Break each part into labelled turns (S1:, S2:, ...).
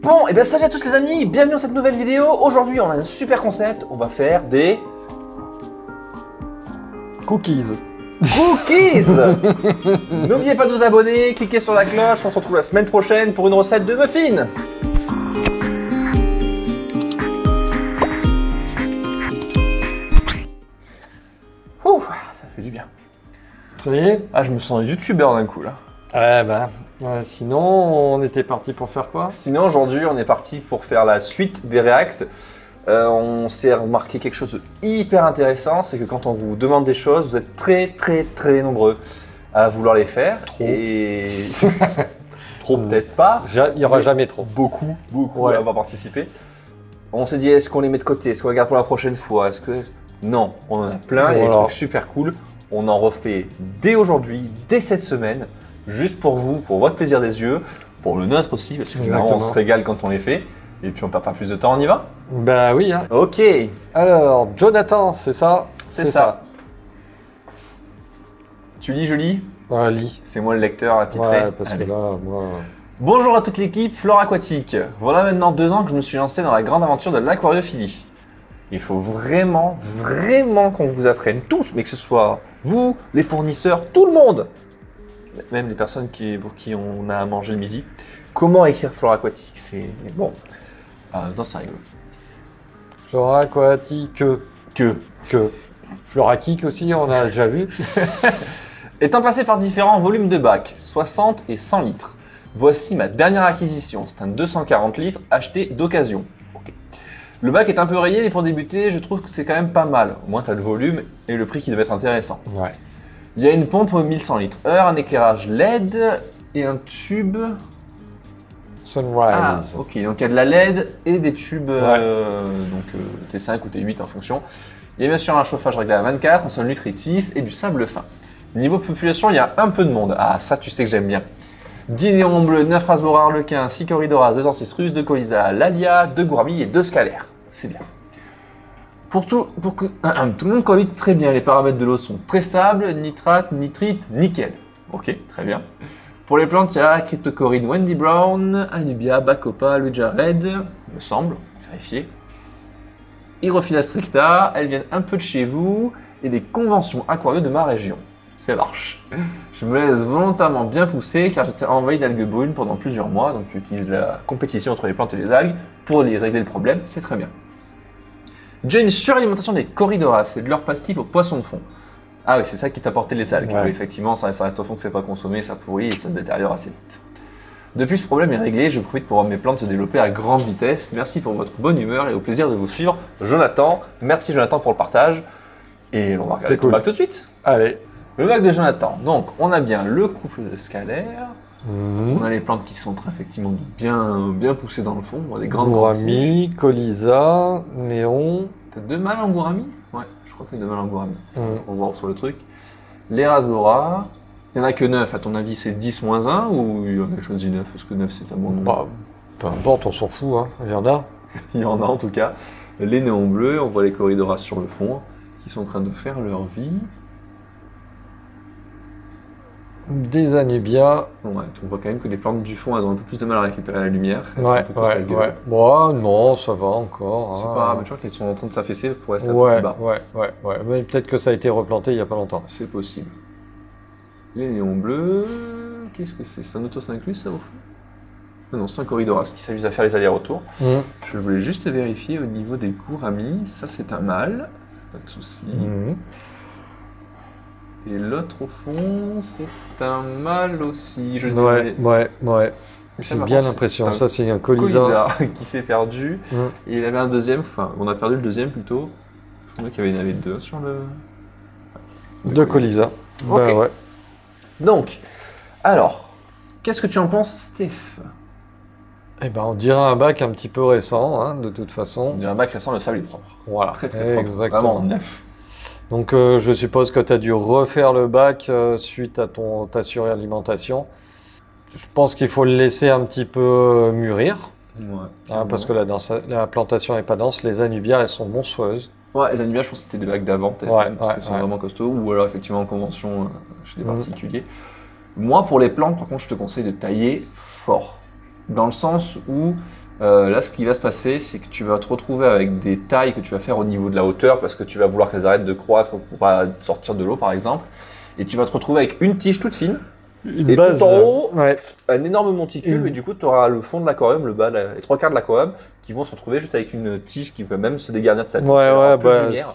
S1: Bon, et bien salut à tous les amis, bienvenue dans cette nouvelle vidéo. Aujourd'hui, on a un super concept, on va faire des...
S2: Cookies.
S1: Cookies. N'oubliez pas de vous abonner, cliquez sur la cloche, on se retrouve la semaine prochaine pour une recette de muffins. Ouh, ça fait du bien.
S2: Ça y est?
S1: Ah, je me sens youtubeur d'un coup là.
S2: Sinon, on était parti pour faire quoi?
S1: Sinon, aujourd'hui, on est parti pour faire la suite des React. On s'est remarqué quelque chose de hyper intéressant, c'est que quand on vous demande des choses, vous êtes très nombreux à vouloir les faire.
S2: Trop.
S1: Et... trop peut-être pas.
S2: Il n'y aura jamais trop.
S1: Beaucoup
S2: Ouais.
S1: à avoir participé. On s'est dit, est-ce qu'on les met de côté? Est-ce qu'on les garde pour la prochaine fois? Non, on en a plein, il y a des
S2: Voilà.
S1: trucs super cool. On en refait dès aujourd'hui, dès cette semaine, juste pour vous, pour votre plaisir des yeux, pour le nôtre aussi, parce que généralement, on
S2: Exactement.
S1: se régale quand on les fait. Et puis on perd pas plus de temps, on y va?
S2: Bah oui. Hein.
S1: Ok,
S2: Alors, Jonathan, c'est ça?
S1: c'est ça. Tu lis, je lis?
S2: Lis.
S1: C'est moi le lecteur attitré.
S2: Ouais, parce
S1: Allez.
S2: que là, moi...
S1: Bonjour à toute l'équipe Flore Aquatique. Voilà maintenant 2 ans que je me suis lancé dans la grande aventure de l'aquariophilie. Il faut vraiment qu'on vous apprenne tous, mais que ce soit vous, les fournisseurs, tout le monde, même les personnes pour qui on a à manger le midi, comment écrire Flore Aquatique. C'est bon. Non, c'est rigolo.
S2: Flora aquatique,
S1: Que.
S2: Flora kick aussi, on a déjà vu.
S1: Étant passé par différents volumes de bacs, 60 et 100 litres, voici ma dernière acquisition. C'est un 240 litres acheté d'occasion. Ok. Le bac est un peu rayé, mais pour débuter, je trouve que c'est quand même pas mal. Au moins, tu as le volume et le prix qui devait être intéressant.
S2: Ouais.
S1: Il y a une pompe 1100 litres heure, un éclairage LED et un tube. Ah,
S2: Sunrise.
S1: ok, donc il y a de la LED et des tubes T5 ou T8 en fonction. Il y a bien sûr un chauffage réglé à 24, un sol nutritif et du sable fin. Niveau population, il y a un peu de monde. Ah, ça, tu sais que j'aime bien. 10 néons bleus, 9 rasbora harlequin, 6 corridoras, 2 ancistrus, 2 colisa, lalia, 2 gourmis et 2 scalaires. C'est bien. Pour que tout le monde cohabite très bien, les paramètres de l'eau sont très stables, nitrate, nitrite, nickel. Ok, très bien. Pour les plantes, il y a Cryptocorine Wendy Brown, Anubia, Bacopa, Luja Red, me semble, vérifier. Hierophila stricta, elles viennent un peu de chez vous, et des conventions aquario de ma région. Ça marche. Je me laisse volontairement bien pousser car j'étais envahi d'algues brunes pendant plusieurs mois, donc tu utilises la compétition entre les plantes et les algues pour les régler le problème, c'est très bien. Dû à une suralimentation des corridoras et de leurs pastilles pour poissons de fond. Ah oui, c'est ça qui t'apportait les algues.
S2: Ouais.
S1: Oui, effectivement, ça reste au fond que c'est pas consommé, ça pourrit et ça se détériore assez vite. Depuis, ce problème est réglé, je profite pour voir mes plantes se développer à grande vitesse. Merci pour votre bonne humeur et au plaisir de vous suivre. Jonathan, merci Jonathan pour le partage. Et on va regarder
S2: C'est
S1: ton
S2: cool.
S1: bac tout de suite.
S2: Allez.
S1: Le bac de Jonathan. Donc, on a bien le couple de scalaires.
S2: Mhm.
S1: On a les plantes qui sont en train, effectivement bien poussées dans le fond. On a des grandes racines.
S2: Gourami, colisa, néon.
S1: T'as 2 mâles en gourami? Ouais, je crois que t'as 2 mâles en gourami.
S2: Mhm.
S1: On va voir sur le truc. Les rasbora. Il n'y en a que 9. À ton avis, c'est 10 moins 1 ou il y en a choisi 9? Parce que 9, c'est un bon nombre.
S2: Bah, peu importe, on s'en fout, hein. Il y en a.
S1: Il y en a en tout cas. Les néons bleus, on voit les corridoras sur le fond qui sont en train de faire leur vie.
S2: Des anubias.
S1: Ouais, on voit quand même que les plantes du fond, elles ont un peu plus de mal à récupérer la lumière. Elles font un
S2: Ouais,
S1: peu plus la gueule.
S2: ouais. Bon, non, ça va encore.
S1: C'est
S2: hein.
S1: pas grave, mais tu vois qu'elles sont en train de s'affaisser pour rester un peu
S2: Ouais,
S1: plus bas.
S2: ouais. Mais peut-être que ça a été replanté il n'y a pas longtemps.
S1: C'est possible. Les néons bleus, qu'est-ce que c'est? C'est un autosynclus ça au fond? Non, c'est un corridoras qui s'amuse à faire les allers-retours.
S2: Mhm.
S1: Je voulais juste vérifier au niveau des gouramis. Ça, c'est un mâle, pas de souci.
S2: Mhm.
S1: Et l'autre au fond, c'est un mâle aussi, je
S2: Ouais,
S1: dirais.
S2: ouais.
S1: Mais ça,
S2: J'ai
S1: par
S2: bien
S1: contre,
S2: l'impression.
S1: c'est un
S2: Ça, c'est un colisa.
S1: colisa qui s'est perdu.
S2: Mhm.
S1: Et il avait un deuxième, enfin, on a perdu le deuxième plutôt. Je crois qu'il y en avait 2 sur le.
S2: De colisa.
S1: Ok.
S2: Bah ouais.
S1: Donc, alors, qu'est-ce que tu en penses, Steph?
S2: Eh ben, on dirait un bac un petit peu récent, hein, de toute
S1: On
S2: façon.
S1: dirait un bac récent, le sable est propre.
S2: Voilà.
S1: Très propre.
S2: Exactement.
S1: Vraiment neuf.
S2: Donc, je suppose que tu as dû refaire le bac suite à ta suralimentation. Je pense qu'il faut le laisser un petit peu mûrir,
S1: Ouais.
S2: hein, parce que la plantation n'est pas dense. Les anubias, elles sont monstrueuses.
S1: Ouais, les anubias, je pense que c'était des bacs d'avant, peut-être,
S2: Ouais,
S1: même, parce
S2: ouais,
S1: qu'elles sont
S2: ouais.
S1: vraiment costauds, ou alors effectivement en convention chez des
S2: Mhm.
S1: particuliers. Moi, pour les plantes, par contre, je te conseille de tailler fort. Dans le sens où Là, ce qui va se passer, c'est que tu vas te retrouver avec des tailles que tu vas faire au niveau de la hauteur parce que tu vas vouloir qu'elles arrêtent de croître pour pas sortir de l'eau, par exemple. Et tu vas te retrouver avec une tige toute fine.
S2: Une
S1: Et
S2: base,
S1: tout en haut,
S2: ouais.
S1: un énorme monticule. Et du coup, tu auras le fond de l'aquarium, le bas, les trois quarts de l'aquarium qui vont se retrouver juste avec une tige qui va même se dégarnir de sa tige.
S2: Ouais,
S1: Il y aura
S2: ouais,
S1: peu de
S2: bah,
S1: lumière.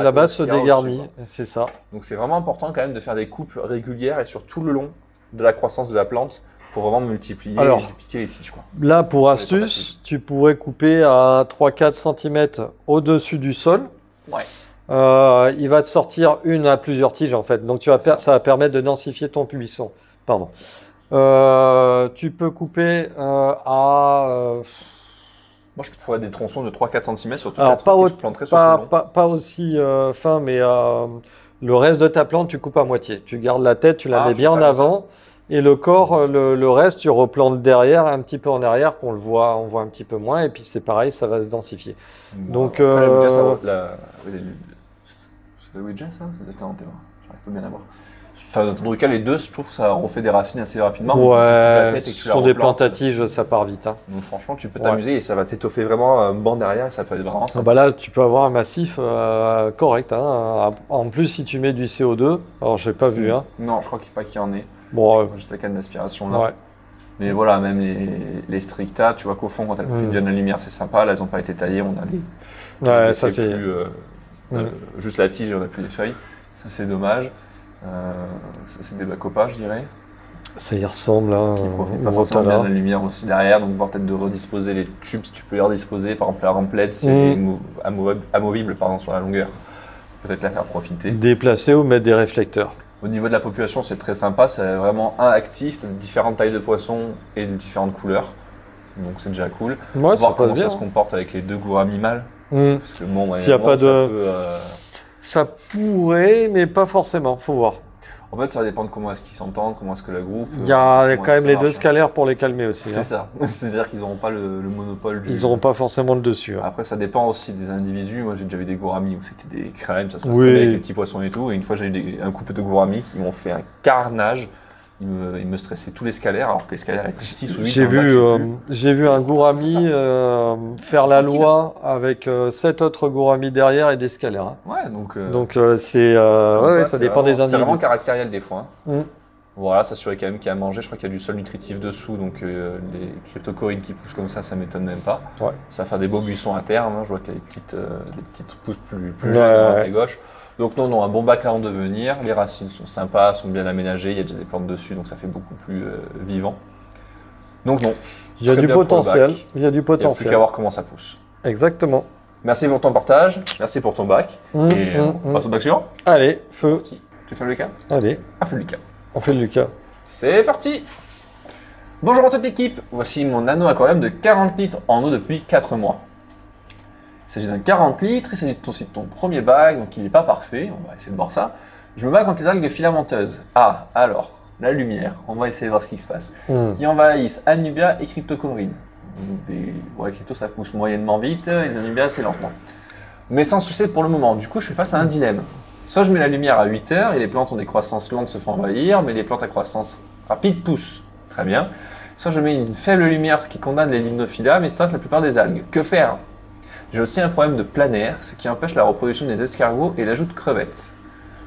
S2: la base se
S1: qu'il y a au-dessus,
S2: dégarnit,
S1: quoi.
S2: c'est ça.
S1: Donc c'est vraiment important quand même de faire des coupes régulières et sur tout le long de la croissance de la plante pour vraiment multiplier
S2: Alors,
S1: et dupliquer les tiges, quoi.
S2: Là, pour
S1: Sur les
S2: astuce, tu pourrais couper à 3-4 cm au-dessus du sol.
S1: Ouais.
S2: Il va te sortir une à plusieurs tiges en fait. Donc ça va permettre de densifier ton buisson. Pardon. Tu peux couper
S1: Moi, je te ferais des tronçons de 3-4 cm sur tout
S2: alors,
S1: le truc que je planterais sur tout le long.
S2: pas aussi fin, mais le reste de ta plante, tu coupes à moitié. Tu gardes la tête, tu la mets
S1: tu
S2: bien en
S1: fais comme ça.
S2: avant. Et le corps, le reste, tu replantes derrière, un petit peu en arrière, on voit un petit peu moins. Et puis c'est pareil, ça va se densifier. Donc,
S1: Après, la Ouija, c'est la Ouija, ça? Ça doit être inventé, j'arrive pas bien à voir. Enfin, dans le cas, les deux, je trouve que ça refait des racines assez rapidement.
S2: Ouais,
S1: la tête et que tu
S2: ce
S1: la
S2: sont des
S1: replantes.
S2: plantatiges, ça part vite. Hein.
S1: Donc franchement, tu peux t'amuser et ça va t'étoffer vraiment un banc derrière et ça peut être vraiment
S2: Ah
S1: sympa.
S2: bah là, tu peux avoir un massif correct. Hein. En plus, si tu mets du CO2, alors j'ai pas vu. Hein.
S1: Non, je crois pas qu'il y en ait.
S2: Bon,
S1: Juste la canne d'aspiration là.
S2: ouais.
S1: Mais voilà, même les stricta, tu vois qu'au fond, quand elles profitent bien de la lumière, c'est sympa. Là, elles n'ont pas été taillées, on a les
S2: Ouais,
S1: effets
S2: ça c'est.
S1: plus, juste la tige et on n'a plus les feuilles. Ça, c'est dommage. Ça, c'est des bacopas, je dirais.
S2: Ça y ressemble. Hein,
S1: Qui profitent pas forcément bien de la lumière aussi derrière. Donc, voir peut-être de redisposer les tubes si tu peux les redisposer. Par exemple, la remplette, si elle est amovible sur la longueur. Peut-être la faire profiter.
S2: Déplacer ou mettre des réflecteurs.
S1: Au niveau de la population, c'est très sympa. C'est vraiment un actif, de différentes tailles de poissons et de différentes couleurs. Donc, c'est déjà cool.
S2: Ouais,
S1: Voir
S2: ça
S1: comment
S2: passe bien.
S1: ça se comporte avec les deux gouramis mâles. Parce que bon,
S2: S'il y a pas
S1: ça
S2: de-
S1: peut,
S2: Ça pourrait, mais pas forcément. Faut voir.
S1: En fait, ça va dépendre comment est-ce qu'ils s'entendent, comment est-ce que la groupe.
S2: Il y a
S1: comment
S2: quand
S1: est-ce
S2: même
S1: que
S2: les
S1: ça
S2: deux
S1: marche.
S2: scalaires pour les calmer aussi.
S1: C'est
S2: Hein.
S1: ça. C'est-à-dire qu'ils n'auront pas le monopole du.
S2: Ils n'auront pas forcément le dessus. Hein.
S1: Après, ça dépend aussi des individus. Moi, j'ai déjà vu des gouramis où c'était des crèmes, ça se passe
S2: Oui.
S1: très bien avec les petits poissons et tout. Et une fois, j'ai eu un couple de gouramis qui m'ont fait un carnage. Ils me stressaient tous les scalaires, alors que les scalaires étaient 6 ou 8.
S2: J'ai vu un gourami faire la
S1: tranquille.
S2: loi avec 7 autres gouramis derrière et des scalaires. Hein.
S1: Ouais, donc.
S2: Donc c'est
S1: comme
S2: ouais,
S1: quoi,
S2: ça
S1: c'est
S2: dépend des
S1: vraiment- C'est vraiment
S2: individus.
S1: caractériel des fois. Hein.
S2: Mm.
S1: Voilà, s'assurer quand même qu'il y a à manger. Je crois qu'il y a du sol nutritif dessous, donc les cryptocorines qui poussent comme ça m'étonne même pas.
S2: Ouais.
S1: Ça va faire des beaux buissons à terme. Hein. Je vois qu'il y a des petites pousses plus
S2: Ouais,
S1: jeunes à droite
S2: ouais.
S1: et gauche. Donc non, un bon bac à en devenir. Les racines sont sympas, sont bien aménagées. Il y a déjà des plantes dessus, donc ça fait beaucoup plus vivant. Donc non,
S2: Il y a
S1: très
S2: du
S1: bien pour le
S2: potentiel.
S1: bac.
S2: Il y a du
S1: Il n'y a plus
S2: potentiel.
S1: qu'à voir comment ça pousse.
S2: Exactement.
S1: Merci pour ton partage. Merci pour ton bac. Et on passe au bac suivant.
S2: Allez, feu.
S1: Parti. Tu fais le Lucas?
S2: Allez,
S1: Ah, fais le Lucas.
S2: on fait le Lucas.
S1: C'est parti! Bonjour à toute l'équipe, voici mon anneau aquarium de 40 litres en eau depuis 4 mois. Il s'agit d'un 40 litres, il s'agit aussi de ton premier bac, donc il n'est pas parfait, on va essayer de voir ça. Je me bats contre les algues filamenteuses. Ah, alors, la lumière, on va essayer de voir ce qui se passe. Qui envahissent Anubia et Cryptocorine. Ouais, Crypto ça pousse moyennement vite, et Anubia c'est lentement. Mais sans succès pour le moment, du coup je suis face à un dilemme. Soit je mets la lumière à 8 heures et les plantes ont des croissances lentes se font envahir, mais les plantes à croissance rapide poussent. Très bien. Soit je mets une faible lumière qui condamne les limnophilia, mais stocke la plupart des algues. Que faire? J'ai aussi un problème de planaire, ce qui empêche la reproduction des escargots et l'ajout de crevettes.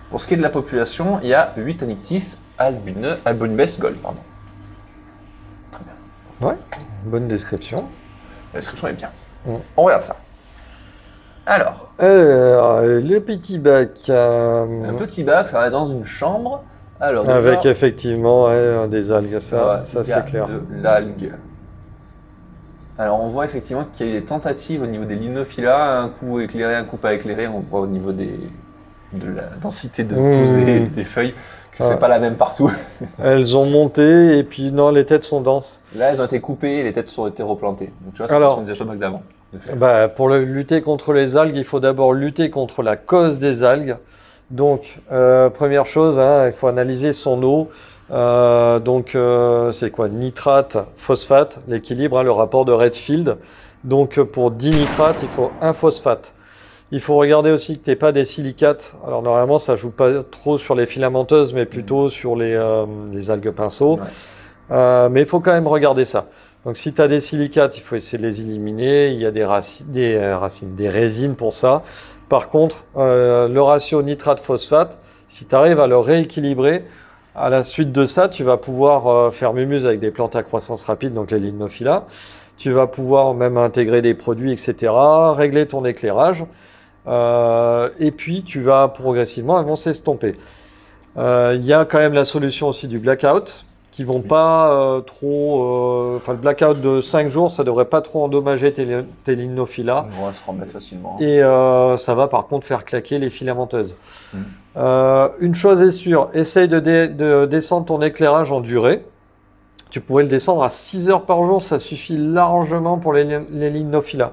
S1: Pour ce qui est de la population, il y a 8 Anictis albunibes gold. Pardon. Très bien.
S2: Ouais, bonne description.
S1: La description est bien. On regarde ça. Alors,
S2: Le petit bac.
S1: un petit bac, ça va être dans une chambre. Alors, déjà,
S2: Avec effectivement des algues, ça
S1: il y a
S2: c'est clair.
S1: de l'algue. Alors, on voit effectivement qu'il y a eu des tentatives au niveau des linophilas, un coup éclairé, un coup pas éclairé. On voit au niveau de la densité de pousse des feuilles que c'est pas la même partout.
S2: Elles ont monté et puis non, les têtes sont denses.
S1: Là, elles ont été coupées et les têtes ont été replantées. Donc, tu vois, ça,
S2: Alors,
S1: ce sont des échelles d'avant.
S2: Bah, pour lutter contre les algues, il faut d'abord lutter contre la cause des algues. Donc, première chose, hein, il faut analyser son eau. C'est quoi? Nitrate, phosphate, l'équilibre, hein, le rapport de Redfield. Donc, pour 10 nitrates, il faut 1 phosphate. Il faut regarder aussi que tu n'aies pas des silicates. Alors, normalement, ça joue pas trop sur les filamenteuses, mais plutôt sur les algues pinceaux.
S1: Ouais.
S2: Mais il faut quand même regarder ça. Donc si tu as des silicates, il faut essayer de les éliminer. Il y a des résines pour ça. Par contre, le ratio nitrate-phosphate, si tu arrives à le rééquilibrer, à la suite de ça, tu vas pouvoir faire mumuse avec des plantes à croissance rapide, donc les Limnophylla. Tu vas pouvoir même intégrer des produits, etc., régler ton éclairage. Et puis, tu vas progressivement, elles vont s'estomper. Il y a quand même la solution aussi du blackout, qui vont pas trop... Enfin, le blackout de 5 jours, ça devrait pas trop endommager tes Limnophylla.
S1: On va se remettre facilement.
S2: Et ça va par contre faire claquer les filamenteuses. Une chose est sûre, essaye de descendre ton éclairage en durée. Tu pourrais le descendre à 6 heures par jour, ça suffit largement pour les Limnophylla.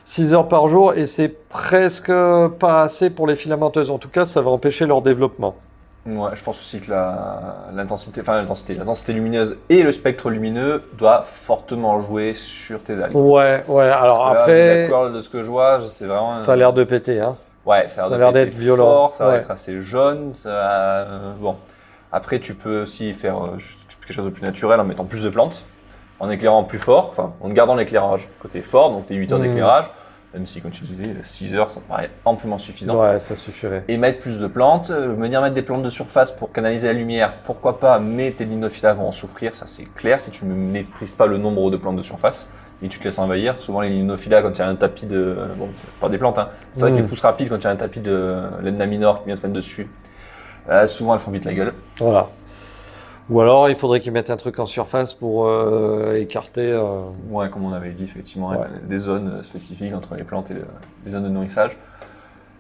S2: 6 heures par jour et c'est presque pas assez pour les filamenteuses. En tout cas, ça va empêcher leur développement.
S1: Ouais, je pense aussi que la densité lumineuse et le spectre lumineux doivent fortement jouer sur tes algues.
S2: Ouais. Alors après,
S1: la couleur de ce que je vois, c'est vraiment.
S2: Ça a l'air de péter, hein.
S1: Ouais, ça a l'air
S2: d'être violent.
S1: Fort, ça va être assez jaune. Bon. Après, tu peux aussi faire quelque chose de plus naturel en mettant plus de plantes, en éclairant plus fort, enfin en gardant l'éclairage côté fort, donc tes 8 heures d'éclairage. Même si, comme tu disais, 6 heures, ça me paraît amplement suffisant.
S2: Ouais, ça suffirait.
S1: Et mettre plus de plantes, venir mettre des plantes de surface pour canaliser la lumière, pourquoi pas, mais tes Limnophylla vont en souffrir, ça c'est clair, si tu ne méprises pas le nombre de plantes de surface et tu te laisses envahir. Souvent les Limnophylla, quand il y a un tapis de... Bon, pas des plantes, hein. C'est vrai que les pousses rapides, quand il y a un tapis de l'Edna minor qui vient se mettre dessus, souvent elles font vite la gueule.
S2: Voilà. Ou alors, il faudrait qu'ils mettent un truc en surface pour écarter...
S1: Ouais, comme on avait dit, effectivement,
S2: Ouais.
S1: des zones spécifiques entre les plantes et les zones de nourrissage.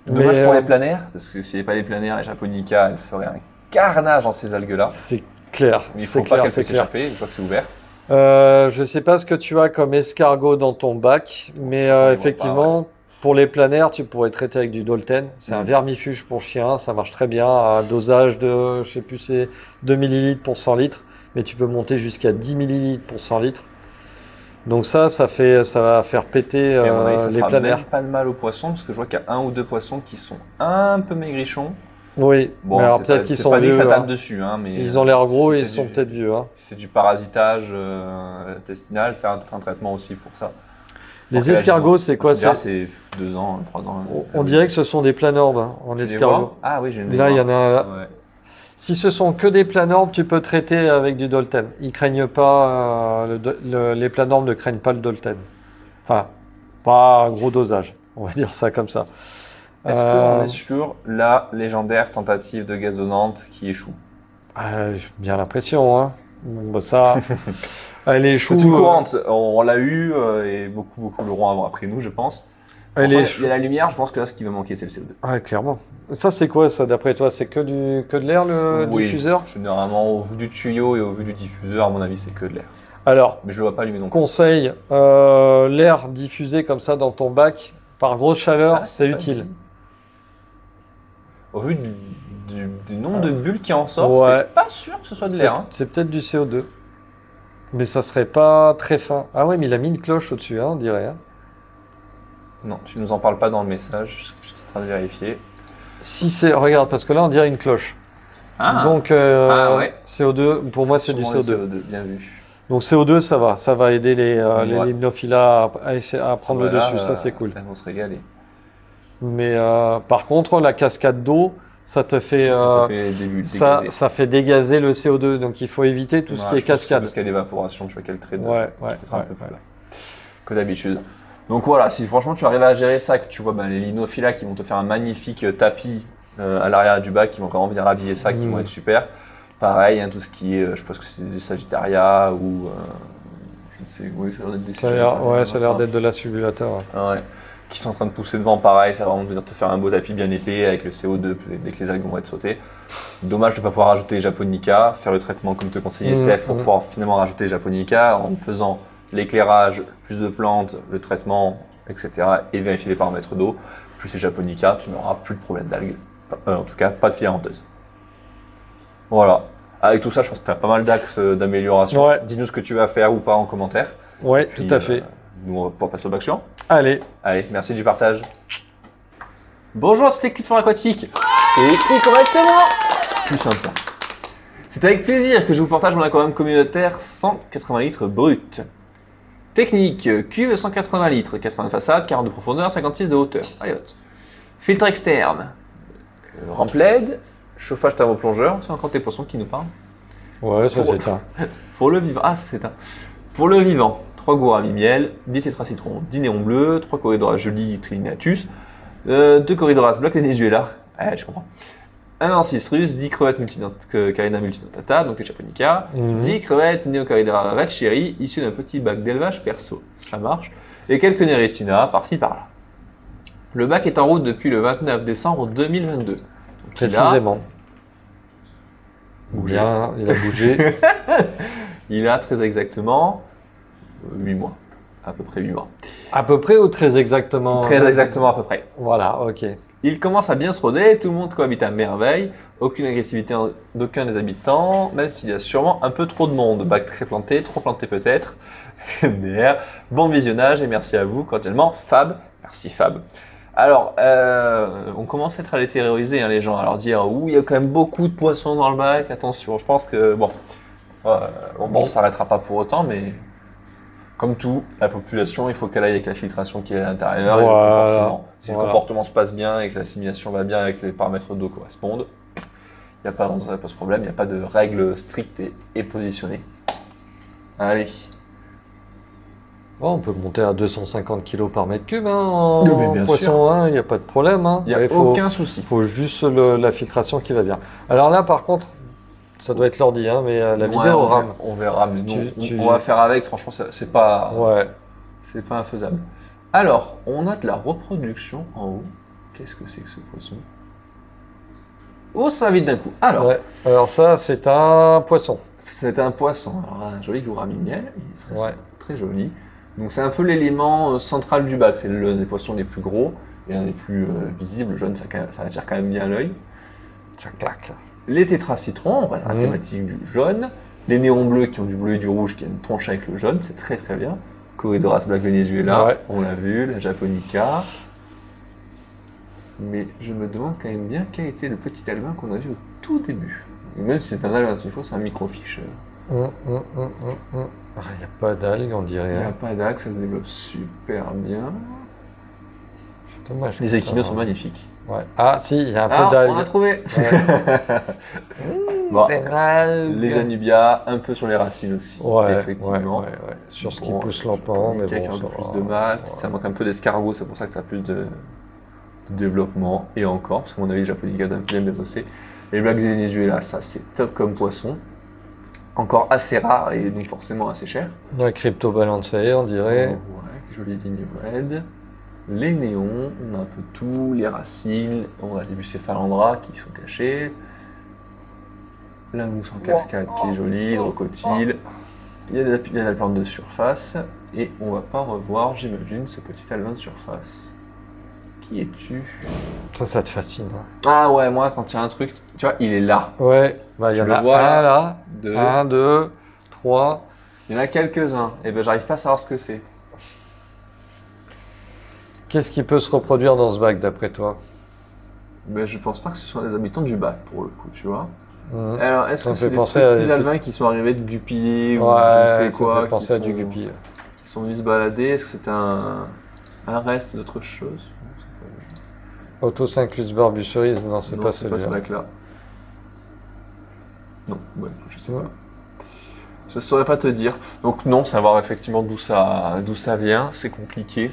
S1: Dommage pour les planaires, parce que s'il n'y avait pas les planaires, les Japonica, elles feraient un carnage dans ces algues-là.
S2: C'est clair.
S1: Mais il ne faut pas qu'elles puissent s'échapper, une fois que c'est ouvert.
S2: Je sais pas ce que tu as comme escargot dans ton bac, mais effectivement, pour les planaires, tu pourrais traiter avec du Dolten. C'est un vermifuge pour chien, ça marche très bien, à un dosage de, je sais plus, c'est 2 ml pour 100 litres, mais tu peux monter jusqu'à 10 ml pour 100 litres. Donc ça va faire péter les planaires.
S1: Même pas de mal aux poissons, parce que je vois qu'il y a 1 ou 2 poissons qui sont un peu maigrichons.
S2: Oui,
S1: bon,
S2: mais alors peut-être qu'ils sont
S1: vieux. C'est pas dit que ça
S2: hein.
S1: tape dessus, hein, mais
S2: ils ont l'air gros et ils sont peut-être vieux. Hein.
S1: Si c'est du parasitage intestinal, faire un traitement aussi pour ça.
S2: Les escargots, c'est quoi ça?
S1: C'est 2 ans, 3 ans.
S2: On dirait que ce sont des planorbes hein, en escargot.
S1: Ah oui, j'ai une
S2: Là, il y en a.
S1: Ouais.
S2: Si ce sont que des planorbes, tu peux traiter avec du Dolten. Ils craignent pas, les planorbes ne craignent pas le Dolten. Enfin, pas un gros dosage. On va dire ça comme ça.
S1: Est-ce qu'on est sur la légendaire tentative de gazonnante qui échoue?
S2: J'ai bien l'impression. Hein. Bon, bah ça, elle échoue.
S1: C'est une courante. On l'a eu et beaucoup l'auront après nous, je pense. Il y a la lumière, je pense que là, ce qui va manquer, c'est le CO2.
S2: Ouais, clairement. Ça, c'est quoi, ça, d'après toi? C'est que de l'air, le diffuseur?
S1: Généralement, au vu du tuyau et au vu du diffuseur, à mon avis, c'est que de l'air.
S2: Alors,
S1: mais je ne le vois pas allumer non plus.
S2: Conseil, l'air diffusé comme ça dans ton bac, par grosse chaleur, c'est utile.
S1: Au vu du nombre de bulles qui en sortent, c'est pas sûr que ce soit de l'air. Hein.
S2: C'est peut-être du CO2. Mais ça serait pas très fin. Ah ouais, mais il a mis une cloche au-dessus, hein, on dirait. Hein.
S1: Non, tu nous en parles pas dans le message, je suis en train de vérifier.
S2: Si c'est, regarde, parce que là on dirait une cloche.
S1: Ah.
S2: Donc
S1: ouais.
S2: CO2, pour moi c'est du CO2.
S1: Bien vu.
S2: Donc CO2 ça va aider les Limnophylla à prendre le dessus, ça c'est cool.
S1: Elles vont se régaler.
S2: Mais par contre la cascade d'eau, ça te fait, ça fait dégazer le CO2, donc il faut éviter tout ce qui est cascade.
S1: Parce qu'il y a l'évaporation, tu vois quel trait de
S2: un peu
S1: que d'habitude. Donc voilà, si franchement tu arrives à gérer ça, que tu vois les Limnophylla qui vont te faire un magnifique tapis à l'arrière du bac, qui vont vraiment venir habiller ça, qui vont être super. Pareil, hein, tout ce qui est, je pense que c'est des Sagittaria ou je ne sais, oui, ça a l'air d'être des
S2: Sagittaria. Ça a l'air d'être de la subulateur.
S1: Ouais. Qui sont en train de pousser devant, pareil, ça va vraiment venir te faire un beau tapis bien épais avec le CO2 dès que les algues vont être sautées. Dommage de ne pas pouvoir rajouter les Japonica, faire le traitement comme te conseillait Steph pour pouvoir finalement rajouter les Japonica en faisant l'éclairage, plus de plantes, le traitement, etc. et vérifier les paramètres d'eau. Plus les Japonica, tu n'auras plus de problème d'algues. En tout cas, pas de filamenteuses. Voilà. Avec tout ça, je pense que tu as pas mal d'axes d'amélioration. Ouais. Dis-nous ce que tu vas faire ou pas en commentaire.
S2: Ouais, tout à fait.
S1: Nous, on va pouvoir passer au bac suivant.
S2: Allez,
S1: merci du partage. Bonjour à toutes les cliffons aquatiques. C'est écrit correctement. Plus simple. C'est avec plaisir que je vous partage mon aquarium communautaire 180 litres brut. Technique, cuve 180 litres, 80 de façade, 40 de profondeur, 56 de hauteur. Allez, hop. Filtre externe, rampe LED, chauffage thermoplongeur, c'est encore tes poissons qui nous parlent.
S2: Ouais, ça s'éteint.
S1: Pour le vivant, ça s'éteint. Pour le vivant, 3 gouramis miel, 10 tétracitrons, 10 néons bleus, 3 corridors joli triniatus, 2 corridors black venezuela, je comprends. Un ancistrus, 10 crevettes Carina multinotata, donc les japonica, 10 crevettes Neocaridra red cherry, issues d'un petit bac d'élevage perso, ça marche, et quelques Neretina par-ci par-là. Le bac est en route depuis le 29 décembre 2022. Donc
S2: Précisément. Bien, il a bougé.
S1: Il a très exactement 8 mois, à peu près 8 mois.
S2: À peu près ou très exactement?
S1: Très exactement à peu près.
S2: Voilà, ok.
S1: Il commence à bien se roder, tout le monde cohabite à merveille, aucune agressivité d'aucun des habitants, même s'il y a sûrement un peu trop de monde. Bac très planté, trop planté peut-être. MDR, bon visionnage et merci à vous cordialement. Fab, merci Fab. Alors, on commence à être à les terroriser, hein, les gens, à leur dire « Ouh, il y a quand même beaucoup de poissons dans le bac, attention ». Je pense que, bon, on ne s'arrêtera pas pour autant, mais comme tout, la population, il faut qu'elle aille avec la filtration qui est à l'intérieur et le comportement. Si le comportement se passe bien et que l'assimilation va bien et que les paramètres d'eau correspondent, il n'y a pas de problème, il n'y a pas de règles strictes et positionnées. Allez.
S2: Bon, on peut monter à 250 kg par mètre cube en poisson, il n'y a pas de problème. Hein.
S1: Il n'y a aucun souci.
S2: Il faut juste la filtration qui va bien. Alors là, par contre, ça doit être l'ordi, hein, mais la vidéo rame.
S1: On verra, mais on va faire avec. Franchement, c'est pas infaisable. Alors, on a de la reproduction en haut. Qu'est-ce que c'est que ce poisson? Oh, ça va vite d'un coup.
S2: Alors ça, c'est un poisson.
S1: C'est un poisson. Alors, un joli gourami miel. Il est très joli. Donc c'est un peu l'élément central du bac. C'est l'un des poissons les plus gros et un des plus visibles. Le jaune, ça attire quand même bien l'œil.
S2: Ça claque.
S1: Les tétracitrons, on va dans la thématique du jaune. Les néons bleus qui ont du bleu et du rouge qui a une tronche avec le jaune, c'est très très bien. Corridoras black venezuela, on l'a vu, la japonica. Mais je me demande quand même bien quel était le petit albin qu'on a vu au tout début. Même si c'est un albin, il faut, c'est un microfiche.
S2: Il n'y a pas d'algues, on dirait.
S1: Il n'y a pas d'algues, ça se développe super bien.
S2: C'est dommage.
S1: Les échinos sont magnifiques.
S2: Ouais. Ah si, il y a un peu d'algues.
S1: On a trouvé. Bon, les anubias, un peu sur les racines aussi, effectivement.
S2: Sur ce qui pousse lentement, mais bon,
S1: ça plus de maths, ça manque un peu d'escargot, c'est pour ça que tu as plus de développement. Et encore, parce qu'à mon avis, les japonica doivent bien bossé. Les black venezuela, ça c'est top comme poisson. Encore assez rare et donc forcément assez cher.
S2: La crypto balancée, on dirait.
S1: Jolie ligne red. Les néons, on a un peu tout, les racines, on a les bucéphalandra qui sont cachés. La mousse en cascade qui est jolie, hydrocotyle. Il y a de la plante de surface. Et on va pas revoir, j'imagine, ce petit albin de surface. Qui es-tu?
S2: Ça te fascine. Hein.
S1: Ah ouais, moi, quand il y a un truc, tu vois, il est là.
S2: Ouais, il y en a un là, 1, 2, 3.
S1: Il y en a quelques-uns. Et ben, j'arrive pas à savoir ce que c'est.
S2: Qu'est-ce qui peut se reproduire dans ce bac, d'après toi?
S1: Ben, je pense pas que ce soit des habitants du bac, pour le coup, tu vois. Alors, est-ce que c'est des petits albins qui sont arrivés de guppy ou je ne sais quoi,
S2: ça fait penser à du guppy.
S1: Qui sont venus se balader? Est-ce que c'est un reste d'autre chose?
S2: Autosynclus barbuceris, non, c'est pas celui-là.
S1: Non, c'est pas ce bac-là. Non, ouais, je sais pas. Je saurais pas te dire. Donc non, savoir effectivement d'où ça vient, c'est compliqué.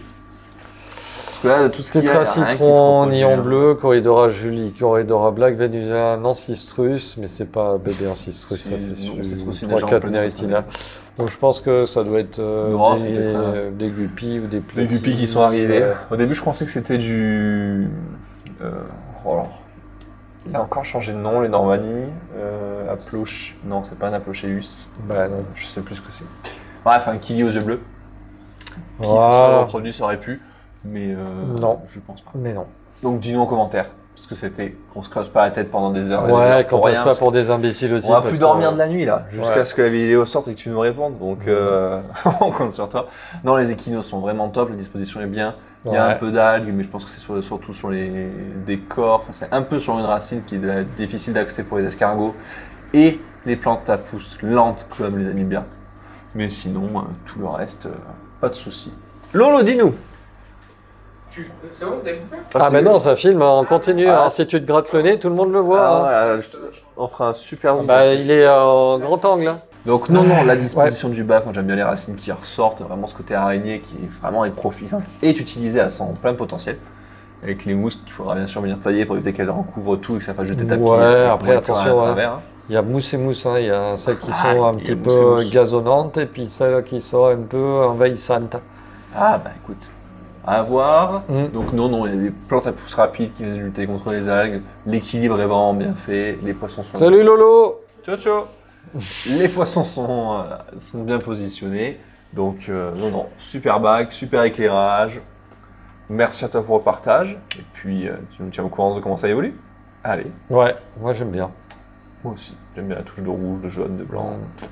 S1: Parce que là, tout ce qui est
S2: tétracitron, néon bleu, corridora julie, corridora black, venusia, ancistrus, mais c'est pas bébé ancistrus, ça c'est sûr. 3-4 Neretina. Donc je pense que ça doit être des guppies ou des platis.
S1: Des guppies qui sont arrivés. Au début, je pensais que c'était du... Il a encore changé de nom, les Normani. Aploche... Non, c'est pas un Aplocheus.
S2: Bah non.
S1: Je sais plus ce que c'est. Bref, un Kili aux yeux bleus. Qui se soit reproduit, ça aurait pu. Mais
S2: non,
S1: je pense pas.
S2: Mais non.
S1: Donc dis-nous en commentaire. Parce que c'était qu'on se creuse pas la tête pendant des heures.
S2: Ouais, qu'on passe pas pour des imbéciles aussi.
S1: On va plus dormir de la nuit là, jusqu'à ce que la vidéo sorte et que tu nous répondes. Donc on compte sur toi. Non, les échinos sont vraiment top, la disposition est bien. Il y a un peu d'algues, mais je pense que c'est surtout sur les décors. Enfin, c'est un peu sur une racine qui est difficile d'accès pour les escargots. Et les plantes à pousse lentes comme les anubias. Mais sinon, tout le reste, Pas de souci. Lolo, dis-nous.
S3: C'est bon, vous avez compris?
S2: Ah ben non, ça filme en continu.
S1: Ah.
S2: Alors si tu te grattes le nez, tout le monde le voit. hein.
S1: On fera un super zoom.
S2: Bah, il est en grand angle. hein.
S1: Donc non, la disposition du bac, moi j'aime bien les racines qui ressortent, vraiment ce côté araignée qui vraiment est profitable, est utilisé à son plein potentiel. Avec les mousses qu'il faudra bien sûr venir tailler pour éviter qu'elles recouvrent tout et que ça fasse jeter tapis.
S2: Ouais, après, attention,
S1: à travers.
S2: Il y a mousse et mousse. hein. Il y a celles qui sont un
S1: il y a
S2: petit
S1: mousse et
S2: peu
S1: mousse.
S2: gazonnantes et puis celles qui sont un peu envahissantes.
S1: Ah bah écoute, à voir.
S2: Mm.
S1: Donc non, il y a des plantes à pousse rapide qui viennent lutter contre les algues. L'équilibre est vraiment bien fait. Les poissons sont...
S2: Salut Lolo.
S1: Ciao ciao. Les poissons sont bien positionnés. Donc non, super bac, super éclairage. Merci à toi pour le partage. Et puis tu nous tiens au courant de comment ça évolue. Allez,
S2: Ouais, moi j'aime bien.
S1: moi aussi. J'aime bien la touche de rouge, de jaune, de blanc.
S2: Mm.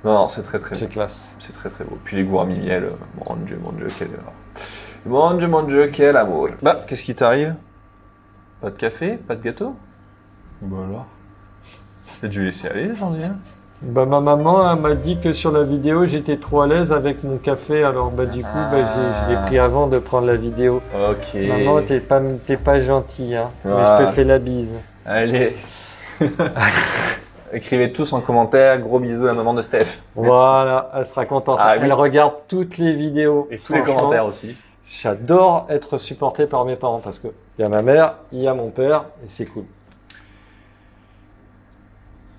S1: Non, c'est très très beau.
S2: C'est classe.
S1: C'est très très beau. Puis les gourmis miel, mon Dieu, quel mon Dieu, quel amour. Bah, qu'est-ce qui t'arrive? Pas de café? Pas de gâteau? Bah alors. T'as dû laisser aller, j'en ai rien.
S2: Bah, ma maman elle m'a dit que sur la vidéo j'étais trop à l'aise avec mon café, alors bah, du coup je l'ai pris avant de prendre la vidéo.
S1: Ok.
S2: Maman, t'es pas gentil, hein. Mais
S1: Ah.
S2: je te fais la bise.
S1: Allez. Écrivez tous en commentaire, gros bisous à la maman de Steph. Merci.
S2: Voilà, elle sera contente.
S1: Ah, oui.
S2: Elle regarde toutes les vidéos.
S1: Et tous les
S2: Franchement,
S1: commentaires aussi.
S2: J'adore être supporté par mes parents parce que il y a ma mère, il y a mon père et c'est cool.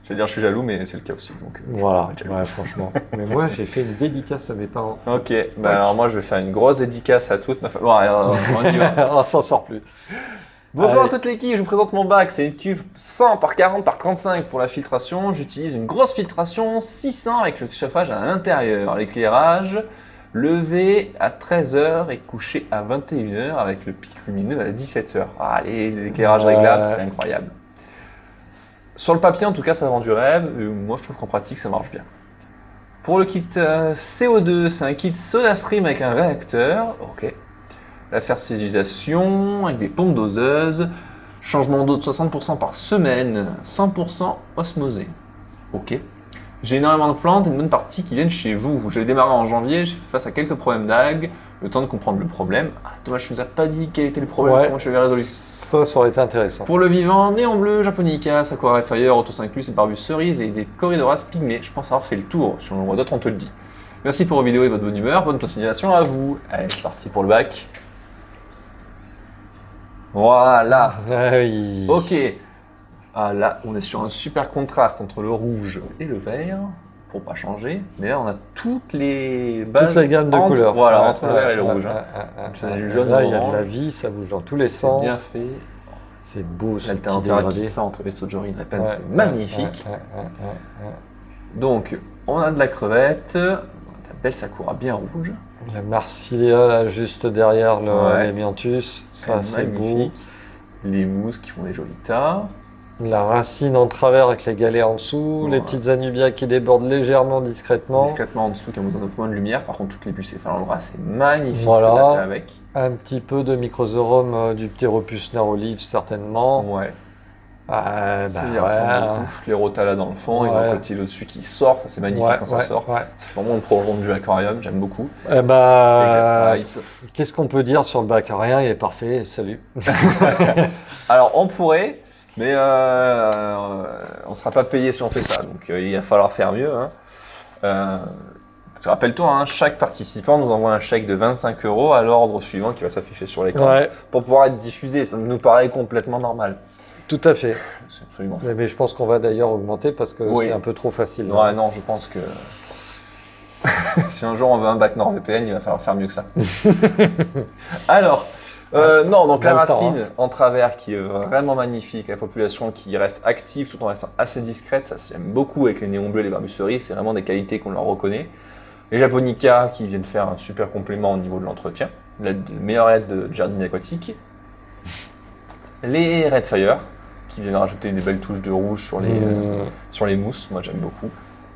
S1: Je vais dire, je suis jaloux, mais c'est le cas aussi. Donc,
S2: Voilà,
S1: je suis jaloux.
S2: ouais, franchement. Mais moi, j'ai fait une dédicace à mes parents.
S1: Ok, bah alors moi je vais faire une grosse dédicace à toute ma famille. Bon, alors, on y va.
S2: On s'en sort plus.
S1: Bonjour
S2: Allez.
S1: à toute l'équipe, je vous présente mon bac. C'est une cuve 100 par 40 par 35 pour la filtration. J'utilise une grosse filtration 600 avec le chauffage à l'intérieur. L'éclairage levé à 13h et couché à 21h avec le pic lumineux à 17h. Ah, les éclairages
S2: Ouais.
S1: réglables, c'est incroyable. Sur le papier, en tout cas, ça vend du rêve. Moi, je trouve qu'en pratique, ça marche bien. Pour le kit CO2, c'est un kit SodaStream avec un réacteur. Ok. La fertilisation avec des pompes doseuses. Changement d'eau de 60% par semaine. 100% osmosé. Ok. J'ai énormément de plantes et une bonne partie qui viennent chez vous. J'ai démarré en janvier, j'ai fait face à quelques problèmes d'algues. Le temps de comprendre le problème. Ah, Thomas, tu nous as pas dit quel était le problème,
S2: Ouais.
S1: comment tu l'avais résolu.
S2: Ça aurait été intéressant.
S1: Pour le vivant, néon bleu, japonica, sakura red fire, autosynclus et barbu cerise et des corridoras pygmées. Je pense avoir fait le tour. Si on en voit d'autres, on te le dit. Merci pour vos vidéos et votre bonne humeur. Bonne continuation à vous. Allez, c'est parti pour le bac. Voilà.
S2: Ah oui.
S1: Ok. Ah là, on est sur un super contraste entre le rouge et le vert. Pour pas changer. Mais là, on a toutes les bases.
S2: Toute la gamme de
S1: entre-
S2: couleurs.
S1: Voilà,
S2: Ouais,
S1: entre le vert et le
S2: ouais,
S1: rouge.
S2: ouais,
S1: hein.
S2: ouais,
S1: C'est
S2: ouais.
S1: du jaune
S2: Là,
S1: et
S2: il y a de
S1: orange.
S2: la vie, ça bouge dans tous les
S1: C'est
S2: sens.
S1: bien fait.
S2: C'est beau, ce petit
S1: L'alternateur
S2: dégradé.
S1: qui sent entre les Sojourn et Pen,
S2: Ouais,
S1: c'est
S2: ouais,
S1: magnifique.
S2: ouais, ouais, ouais.
S1: Donc, on a de la crevette, de la belle sakura bien rouge.
S2: La Marsilia, là, juste derrière
S1: Ouais.
S2: les Mianthus, ça c'est beau.
S1: magnifique. Les mousses qui font des jolis tas.
S2: La racine en travers avec les galets en dessous,
S1: Ouais.
S2: les petites anubias qui débordent légèrement, discrètement.
S1: Discrètement en dessous, qui ont besoin d'un peu moins de lumière. Par contre, toutes les bucéphalangras, c'est magnifique
S2: Voilà.
S1: ce que tu as fait avec.
S2: Un petit peu de microzorum du Pteropus nerolive, certainement.
S1: Ouais.
S2: Bah,
S1: Il ressemble beaucoup. Les rotalas dans le fond, et
S2: Ouais.
S1: le côté au-dessus qui sort, ça c'est magnifique
S2: Ouais,
S1: quand ça
S2: ouais,
S1: sort.
S2: ouais.
S1: C'est vraiment une prolongement du aquarium, j'aime beaucoup.
S2: Eh
S1: Les
S2: bah,
S1: gaspipes.
S2: qu'est-ce qu'on peut dire sur le bac? Rien, il est parfait, salut.
S1: Alors on pourrait, mais on ne sera pas payé si on fait ça, donc il va falloir faire mieux. Hein. Rappelle-toi, hein, chaque participant nous envoie un chèque de 25 € à l'ordre suivant qui va s'afficher sur l'écran
S2: Ouais,
S1: pour pouvoir être diffusé. Ça nous paraît complètement normal.
S2: tout à fait.
S1: C'est absolument fou.
S2: Mais je pense qu'on va d'ailleurs augmenter parce que
S1: Oui.
S2: c'est un peu trop facile.
S1: Ouais, non, je pense que si un jour on veut un bac NordVPN, il va falloir faire mieux que ça. Alors, non, donc la
S2: Dans le temps,
S1: racine en travers qui est vraiment magnifique, la population qui reste active tout en restant assez discrète, ça j'aime beaucoup avec les néons bleus et les barbus cerises, c'est vraiment des qualités qu'on leur reconnaît. Les japonica qui viennent faire un super complément au niveau de l'entretien, la meilleure aide de jardin aquatique. Les red fire qui viennent rajouter des belles touches de rouge sur les mousses, moi j'aime beaucoup.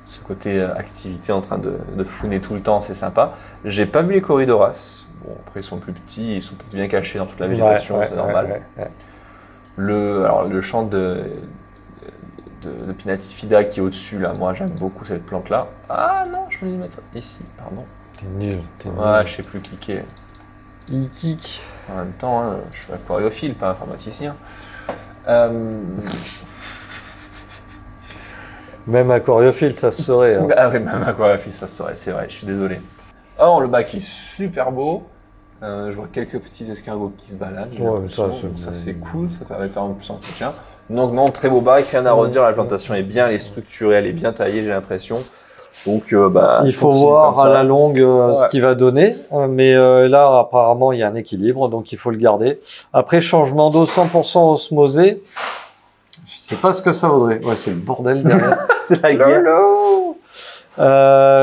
S1: Ce côté activité en train de fouiner tout le temps, c'est sympa. J'ai pas vu les corridoras. Bon, après ils sont plus petits, ils sont peut-être bien cachés dans toute la végétation, c'est normal.
S2: ouais.
S1: Le champ de Pinatifida qui est au-dessus, là, moi j'aime beaucoup cette plante-là. Ah non, je voulais le mettre ici, pardon.
S2: T'es nul.
S1: Ouais, je sais plus cliquer.
S2: Il kick.
S1: En même temps, hein, je suis aquariophile, pas informaticien.
S2: Même aquariophile, ça se saurait. Hein.
S1: Ah oui, même aquariophile, ça se saurait, c'est vrai, je suis désolé. Or, le bac est super beau. Je vois quelques petits escargots qui se baladent. j'ai
S2: Ouais,
S1: l'impression.
S2: mais ça,
S1: Donc ça c'est cool, ça permet de faire un peu plus d'entretien. Donc non, très beau bac, rien à redire, la plantation est bien, elle est structurée, elle est bien taillée, j'ai l'impression. Donc
S2: il faut
S1: continue
S2: voir
S1: comme
S2: à
S1: ça.
S2: la longue
S1: Ouais.
S2: ce qu'il va donner, mais là apparemment il y a un équilibre, donc il faut le garder. Après changement d'eau 100% osmosé, je sais pas ce que ça vaudrait. Ouais, c'est le bordel derrière.
S1: C'est la guerre.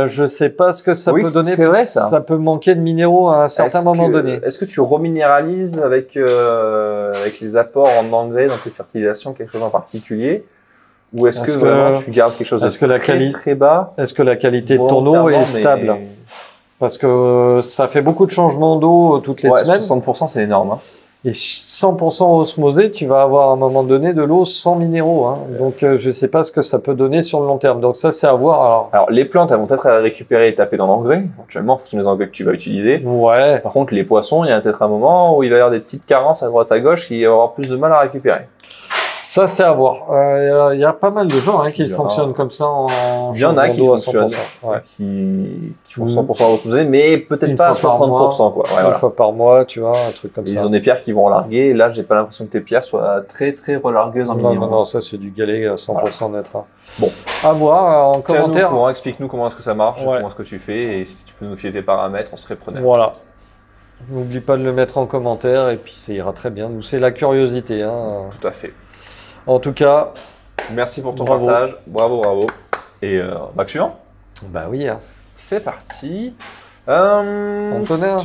S2: Je sais pas ce que ça
S1: Oui,
S2: peut donner.
S1: c'est vrai, ça.
S2: Ça peut manquer de minéraux à un certain moment donné.
S1: Est-ce que tu reminéralises avec les apports en engrais dans tes fertilisations, quelque chose en particulier? Ou est-ce que vraiment tu gardes quelque chose de
S2: est-ce que la
S1: très bas?
S2: Est-ce que la qualité de ton eau est stable? Parce que ça fait beaucoup de changements d'eau toutes les semaines.
S1: 60% c'est énorme. Hein.
S2: Et 100% osmosé, tu vas avoir à un moment donné de l'eau sans minéraux. Hein. Donc je sais pas ce que ça peut donner sur le long terme. Donc ça c'est à voir.
S1: Alors les plantes elles vont être récupérées et tapées dans l'engrais, éventuellement en fonction des engrais que tu vas utiliser.
S2: Ouais.
S1: Par contre les poissons, il y a peut-être un moment où il va y avoir des petites carences à droite à gauche qui vont avoir plus de mal à récupérer.
S2: Ça c'est à voir. Il y a pas mal de gens qui fonctionnent comme ça en
S1: il y en a qui fonctionnent,
S2: ouais.
S1: qui font 100% osmosé, mais peut-être pas à 60%. Quoi. Ouais,
S2: une
S1: voilà.
S2: fois par mois, tu vois, un truc comme
S1: Et
S2: ça.
S1: ils ont des pierres qui vont relarguer, et là j'ai pas l'impression que tes pierres soient très très relargueuses en minéraux.
S2: Non, ça c'est du galet à 100% net. Hein.
S1: Bon.
S2: À voir en
S1: Tiens-nous au
S2: commentaire.
S1: courant, explique-nous comment est-ce que ça marche,
S2: Ouais.
S1: comment est-ce que tu fais, et si tu peux nous filer tes paramètres, on serait preneur.
S2: Voilà. N'oublie pas de le mettre en commentaire et puis ça ira très bien. Nous c'est la curiosité. Hein.
S1: Tout à fait.
S2: En tout cas,
S1: Merci pour ton
S2: Bravo.
S1: partage, bravo. Et bac suivant,
S2: bah oui. Hein.
S1: c'est parti.
S2: Antonin.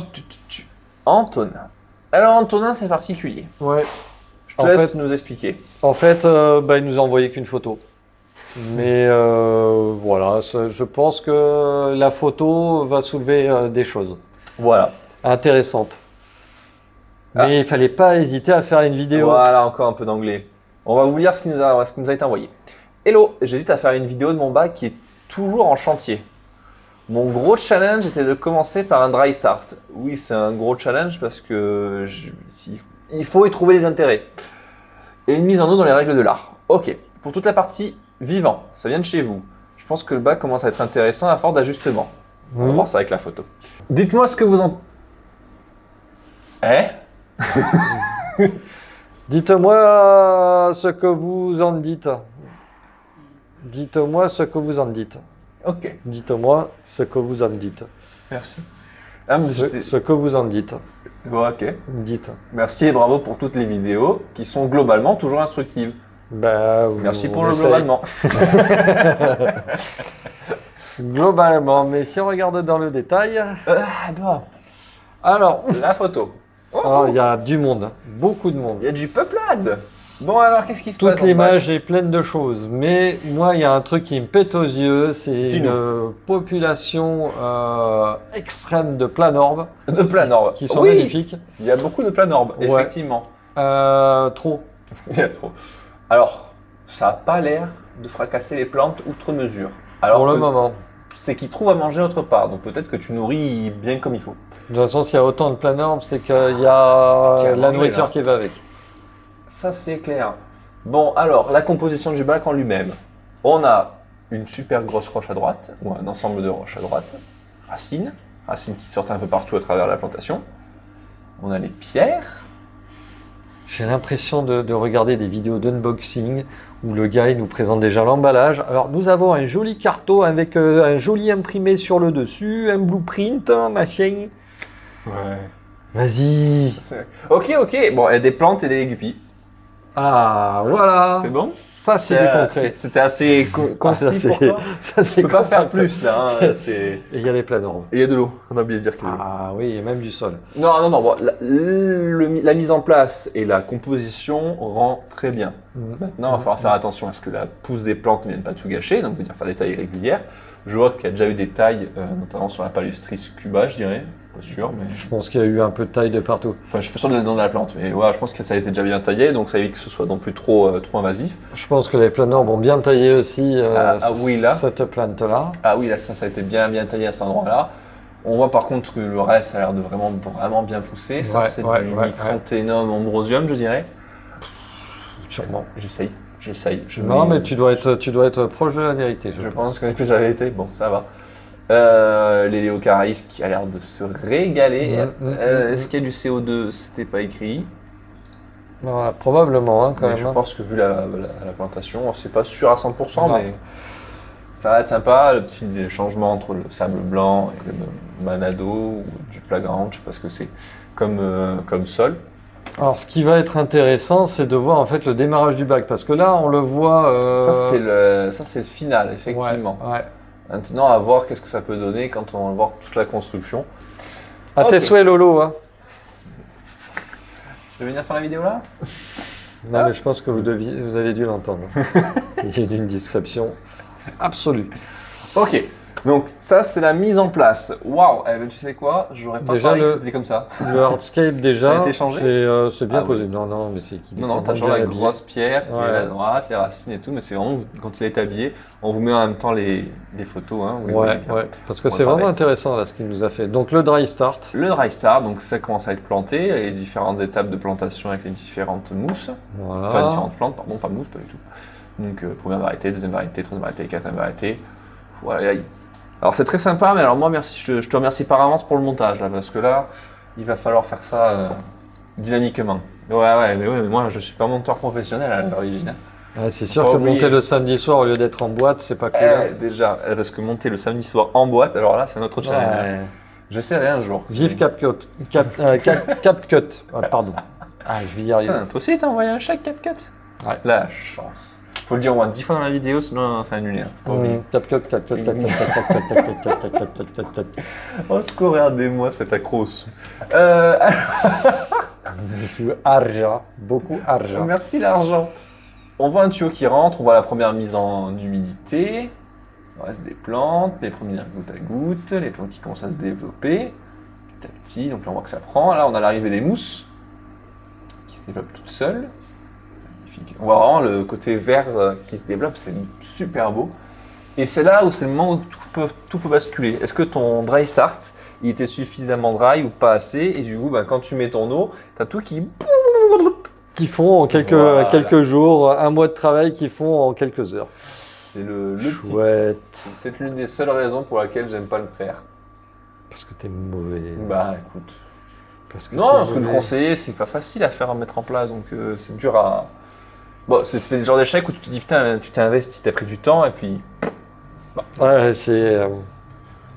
S1: Antonin. Alors Antonin c'est particulier.
S2: Ouais.
S1: Je te laisse nous expliquer.
S2: En fait, il nous a envoyé qu'une photo. Mais voilà, je pense que la photo va soulever des choses
S1: Voilà.
S2: intéressantes. Mais il fallait pas hésiter à faire une vidéo.
S1: Voilà, encore un peu d'anglais. On va vous lire ce qui nous a été envoyé. Hello, j'hésite à faire une vidéo de mon bac qui est toujours en chantier. Mon gros challenge était de commencer par un dry start. Oui, c'est un gros challenge parce que il faut y trouver les intérêts. Et une mise en eau dans les règles de l'art. Ok, pour toute la partie vivant, ça vient de chez vous. Je pense que le bac commence à être intéressant à force d'ajustement. On va voir ça avec la photo. Dites-moi ce que vous en...
S2: Dites-moi ce que vous en dites. Dites-moi ce que vous en dites.
S1: Ok,
S2: Dites-moi ce que vous en dites.
S1: merci. Ah, mais
S2: Ce que vous en dites.
S1: Bon, ok.
S2: Dites.
S1: Merci et bravo pour toutes les vidéos qui sont globalement toujours instructives. Merci pour le globalement.
S2: Globalement, mais si on regarde dans le détail.
S1: Bon.
S2: Alors,
S1: La photo.
S2: il y a du monde, beaucoup de monde.
S1: Il y a du peuplade. Bon alors, qu'est-ce qui se passe
S2: Toute l'image est pleine de choses, mais moi, il y a un truc qui me pète aux yeux, c'est une population extrême de planorbes.
S1: De planorbes.
S2: Qui sont
S1: Oui,
S2: magnifiques.
S1: il y a beaucoup de planorbes,
S2: Ouais.
S1: effectivement.
S2: Trop.
S1: Il y a trop. Alors, ça n'a pas l'air de fracasser les plantes outre mesure. Alors
S2: Pour le
S1: que
S2: moment.
S1: c'est qu'ils trouvent à manger autre part, donc peut-être que tu nourris bien comme il faut.
S2: De toute façon, s'il y a autant de planorbes, c'est qu'il y
S1: C'est qu'il y
S2: a
S1: a
S2: la
S1: mangé,
S2: nourriture
S1: là.
S2: qui va avec.
S1: Ça, c'est clair. Bon, alors, la composition du bac en lui-même. On a une super grosse roche à droite, ou un ensemble de roches à droite. Racines qui sortent un peu partout à travers la plantation. On a les pierres.
S2: J'ai l'impression de regarder des vidéos d'unboxing où le gars il nous présente déjà l'emballage. Alors nous avons un joli carton avec un joli imprimé sur le dessus, un blueprint, machin.
S1: Ouais.
S2: Vas-y.
S1: Ok. Bon, il y a des plantes et des légumes.
S2: Ah voilà.
S1: C'est bon.
S2: Ça c'est du concret.
S1: C'était assez concis
S2: ça,
S1: pour toi.
S2: Ça
S1: Je peux pas faire plus là. Hein.
S2: Et il y a des planorbes.
S1: Et il y a de l'eau. On a oublié de dire qu'il y a de l'eau.
S2: Ah oui, et même du sol.
S1: Non. Bon, la mise en place et la composition rend très bien. Maintenant, il va falloir faire attention à ce que la pousse des plantes ne vienne pas tout gâcher, donc veut dire faire des tailles régulières. Je vois qu'il y a déjà eu des tailles, notamment sur la Palustris cuba, je dirais. Pas sûr, mais.
S2: Je pense qu'il y a eu un peu de taille de partout.
S1: Enfin, je suis pas sûr de le nom de la plante, mais ouais, je pense que ça a été déjà bien taillé, donc ça évite que ce soit non plus trop invasif.
S2: Je pense que les planorbes ont bien taillé aussi
S1: oui, là.
S2: cette plante-là.
S1: Ah oui, là, ça a été bien taillé à cet endroit-là. On voit par contre que le reste a l'air de vraiment bien pousser. Ça,
S2: Ouais,
S1: c'est
S2: ouais,
S1: du
S2: ouais,
S1: Micrantenum ambrosium, je dirais.
S2: Sûrement.
S1: J'essaye.
S2: Non, mais tu dois être proche de la vérité.
S1: Je pense que plus j'avais été. Bon, ça va. L'Héliocaraïs qui a l'air de se régaler. Est-ce qu'il y a du CO2? C'était pas écrit.
S2: Ouais, probablement, hein, quand
S1: Mais
S2: même.
S1: je pense que vu la plantation, c'est pas sûr à 100%,
S2: Non.
S1: mais ça va être sympa. Le petit changement entre le sable blanc et le manado ou du playground, je sais pas ce que c'est comme sol.
S2: Alors, ce qui va être intéressant, c'est de voir en fait le démarrage du bac, parce que là, on le voit.
S1: Ça, c'est le final, effectivement.
S2: Ouais.
S1: Maintenant, à voir qu'est-ce que ça peut donner quand on va voir toute la construction.
S2: À
S1: Ok.
S2: tes souhaits, Lolo. Hein.
S1: Je vais venir faire la vidéo là?
S2: Non,
S1: Ah.
S2: mais je pense que vous avez dû l'entendre. Il y a une description absolue.
S1: Ok, donc ça, c'est la mise en place. Waouh, eh ben, tu sais quoi? J'aurais pas
S2: Déjà,
S1: parlé que c'était comme ça.
S2: Le hardscape déjà,
S1: Ça a été changé
S2: c'est bien
S1: Ah
S2: posé.
S1: oui.
S2: Non, mais c'est qu'il
S1: Non,
S2: était
S1: t'as
S2: bien
S1: genre la
S2: habillé.
S1: grosse pierre qui
S2: Ouais.
S1: est à droite, les racines et tout, mais c'est vraiment quand il est habillé. On vous met en même temps les photos. Hein, vous les
S2: Ouais,
S1: voyez bien.
S2: ouais, parce que
S1: On
S2: c'est
S1: va
S2: vraiment
S1: parler.
S2: intéressant là ce qu'il nous a fait. Donc le dry start.
S1: Le dry start, donc ça commence à être planté, les différentes étapes de plantation avec les différentes mousses,
S2: Voilà.
S1: enfin différentes plantes, pardon, pas mousse, pas du tout. Donc première variété, deuxième variété, troisième variété, quatrième variété. Voilà. Alors c'est très sympa, mais alors moi merci, je te remercie par avance pour le montage là, parce que là, il va falloir faire ça dynamiquement. Ouais, mais moi je suis pas monteur professionnel à l'origine. Hein.
S2: Ouais, c'est sûr
S1: Pas
S2: que
S1: oublier.
S2: monter le samedi soir au lieu d'être en boîte, c'est pas cool. hein.
S1: Déjà, parce que monter le samedi soir en boîte, alors là c'est notre challenge.
S2: Ouais.
S1: J'essaierai un jour.
S2: Vive CapCut. CapCut. Ah, pardon. Ah, je vais y arriver.
S1: Putain, toi aussi t'as envoyé un chèque CapCut?
S2: Ouais.
S1: La chance. Faut le dire au moins 10 fois dans la vidéo, sinon c'est annulé. Hein. Faut pas oublier.
S2: CapCut.
S1: Oh, secours, regardez-moi cet accro au sou.
S2: Je suis argent, beaucoup argent.
S1: Merci l'argent. On voit un tuyau qui rentre, on voit la première mise en humidité. Il reste des plantes, les premières gouttes à gouttes, les plantes qui commencent à se développer petit à petit. Donc là, on voit que ça prend. Là, on a l'arrivée des mousses qui se développent toutes seules. Magnifique. On voit vraiment le côté vert qui se développe, c'est super beau. Et c'est là où c'est le moment où tout peut basculer. Est-ce que ton dry start, il était suffisamment dry ou pas assez? Et du coup, quand tu mets ton eau, tu as tout qui...
S2: Qui font en quelques,
S1: Voilà.
S2: quelques jours, un mois de travail qu'ils font en quelques heures.
S1: C'est le petit...
S2: Chouette.
S1: C'est peut-être l'une des seules raisons pour laquelle j'aime pas le faire.
S2: Parce que t'es mauvais.
S1: Bah écoute.
S2: Parce que
S1: Non,
S2: t'es
S1: parce que le
S2: mauvais.
S1: conseiller, c'est pas facile à faire, à mettre en place, donc c'est dur à... Bon, c'est le genre d'échec où tu te dis, putain, tu t'es investi, t'as pris du temps, et puis...
S2: Ouais, c'est.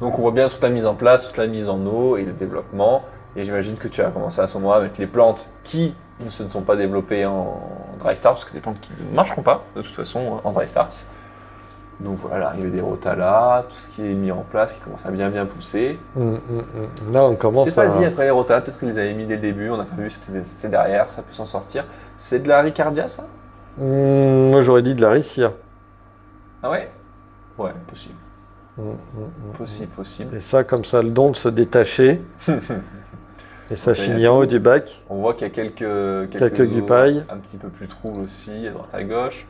S1: Donc on voit bien toute la mise en place, toute la mise en eau et le développement. Et j'imagine que tu as commencé à ce moment-là avec les plantes qui ne se sont pas développées en dry start, parce que des plantes qui ne marcheront pas de toute façon en dry start. Donc voilà, l'arrivée des rotalas, tout ce qui est mis en place, qui commence à bien pousser.
S2: Là, on commence
S1: C'est pas
S2: à.
S1: dit après les rotalas, peut-être qu'ils les avaient mis dès le début, on n'a pas vu, c'était derrière, ça peut s'en sortir. C'est de la ricardia ça?
S2: Moi, j'aurais dit de la ricia.
S1: Ah ouais? Ouais, possible. Possible.
S2: Et ça, comme ça, le don de se détacher. Et ça
S1: Ok,
S2: finit en haut du bac.
S1: On voit qu'il y a quelques
S2: Quelques
S1: eaux
S2: guipailles.
S1: un petit peu plus troubles aussi, à droite à gauche.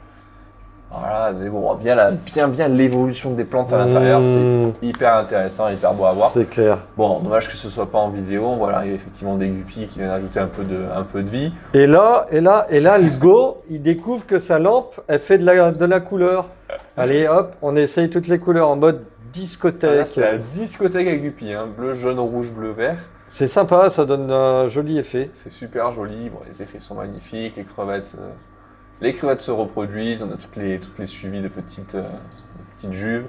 S1: Voilà, mais bon, on voit bien l'évolution des plantes à l'intérieur, c'est hyper intéressant, hyper beau à voir.
S2: C'est clair.
S1: Bon, dommage que ce soit pas en vidéo, on voit l'arrivée effectivement des guppies qui viennent ajouter un peu de vie.
S2: Et là, le go, il découvre que sa lampe, elle fait de la couleur. Allez, hop, on essaye toutes les couleurs en mode
S1: Là,
S2: discothèque.
S1: c'est la discothèque à guppies, hein. Bleu, jaune, rouge, bleu, vert.
S2: C'est sympa, ça donne un joli effet.
S1: C'est super joli, bon, les effets sont magnifiques, les crevettes se reproduisent, on a toutes les suivis de petites juves.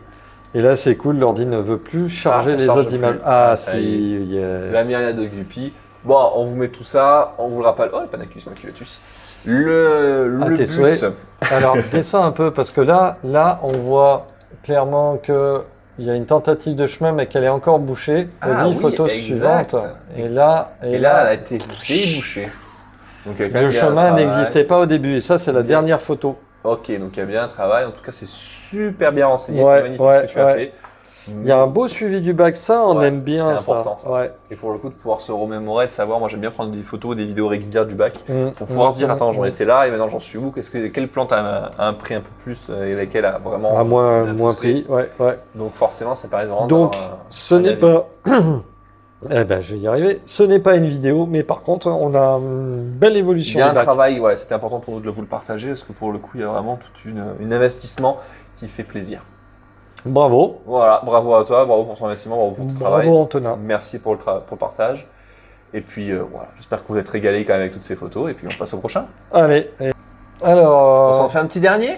S2: Et là, c'est cool, l'ordi ne veut plus charger
S1: ça
S2: les
S1: charge
S2: autres
S1: plus.
S2: images.
S1: Ah,
S2: Ah,
S1: ça
S2: si,
S1: y
S2: yes.
S1: La myriade de guppies. Bon, on vous met tout ça, on vous le rappelle. Oh, le Panacus maculatus. Le
S2: tes
S1: but.
S2: souhaits. Alors, descends un peu, parce que là, on voit clairement que il y a une tentative de chemin, mais qu'elle est encore bouchée.
S1: Ah
S2: Vas-y,
S1: oui,
S2: photo
S1: exact.
S2: suivante. Et là,
S1: Et là, elle a été débouchée. Donc, il y a quand même
S2: le
S1: bien un
S2: chemin
S1: travail.
S2: n'existait pas au début. Et ça, c'est la dernière photo.
S1: Ok, donc il y a bien un travail. En tout cas, c'est super bien renseigné.
S2: Ouais,
S1: C'est magnifique
S2: ouais,
S1: ce que tu as
S2: ouais.
S1: fait.
S2: Il y a un beau suivi du bac, ça on
S1: Ouais,
S2: aime bien
S1: c'est important, ça.
S2: Ouais.
S1: Et pour le coup, de pouvoir se remémorer, de savoir, moi j'aime bien prendre des photos, des vidéos régulières du bac,
S2: Mm,
S1: pour pouvoir
S2: mm,
S1: dire,
S2: mm,
S1: attends, j'en
S2: mm.
S1: étais là et maintenant j'en suis où, quelle plante a un prix un peu plus et laquelle a vraiment
S2: À moins,
S1: bien
S2: moins
S1: poussé.
S2: pris, ouais.
S1: Donc forcément, ça permet vraiment
S2: Donc,
S1: d'avoir
S2: ce
S1: un
S2: n'est
S1: avis.
S2: pas. Eh ben, je vais y arriver. Ce n'est pas une vidéo, mais par contre, on a une belle
S1: Il
S2: évolution
S1: y a
S2: du
S1: un
S2: bac.
S1: travail, ouais, c'était important pour nous de vous le partager, parce que pour le coup, il y a vraiment tout une investissement qui fait plaisir.
S2: Bravo.
S1: Voilà, bravo à toi, bravo pour ton investissement, bravo pour ton travail.
S2: Bravo, Antonin.
S1: Merci pour pour le partage. Et puis voilà, j'espère que vous êtes régalés quand même avec toutes ces photos. Et puis on passe au prochain.
S2: Allez.
S1: On
S2: Alors.
S1: s'en fait un petit dernier?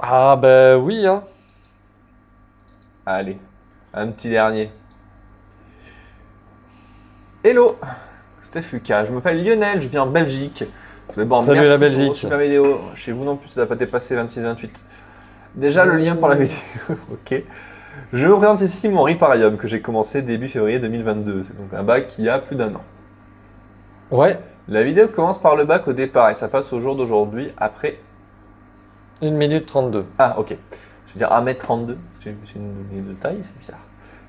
S2: Ah, ben oui, hein.
S1: Allez, un petit dernier. Hello, Steph Lucas, je m'appelle Lionel, je vis en Belgique. Tout d'abord,
S2: Salut
S1: merci
S2: la
S1: pour
S2: Belgique.
S1: vos super vidéos. Chez vous non plus, ça n'a pas dépassé 26-28. Déjà, le lien pour la vidéo. Ok. Je vous présente ici mon Riparium que j'ai commencé début février 2022. C'est donc un bac qui a plus d'un an.
S2: Ouais.
S1: La vidéo commence par le bac au départ et ça passe au jour d'aujourd'hui après.
S2: 1 minute 32.
S1: Ah, ok. Je veux dire 1m32. C'est une ligne de taille, c'est bizarre.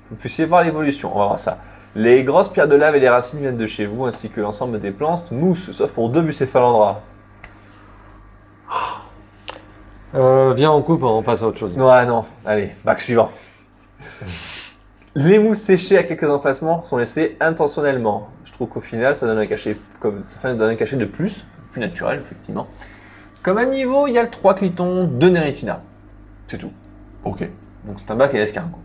S1: Vous puissiez voir l'évolution, on va voir ça. Les grosses pierres de lave et les racines viennent de chez vous ainsi que l'ensemble des plantes moussent, sauf pour 2 bucéphalandras.
S2: Viens, on coupe, on passe à autre chose.
S1: Ouais, non. Allez, bac suivant. Les mousses séchées à quelques emplacements sont laissées intentionnellement. Je trouve qu'au final, ça donne un cachet, ça donne un cachet de plus naturel, effectivement. Comme à niveau, il y a le 3 clitons, 2 Neritina. C'est tout. Ok. Donc c'est un bac à escargot.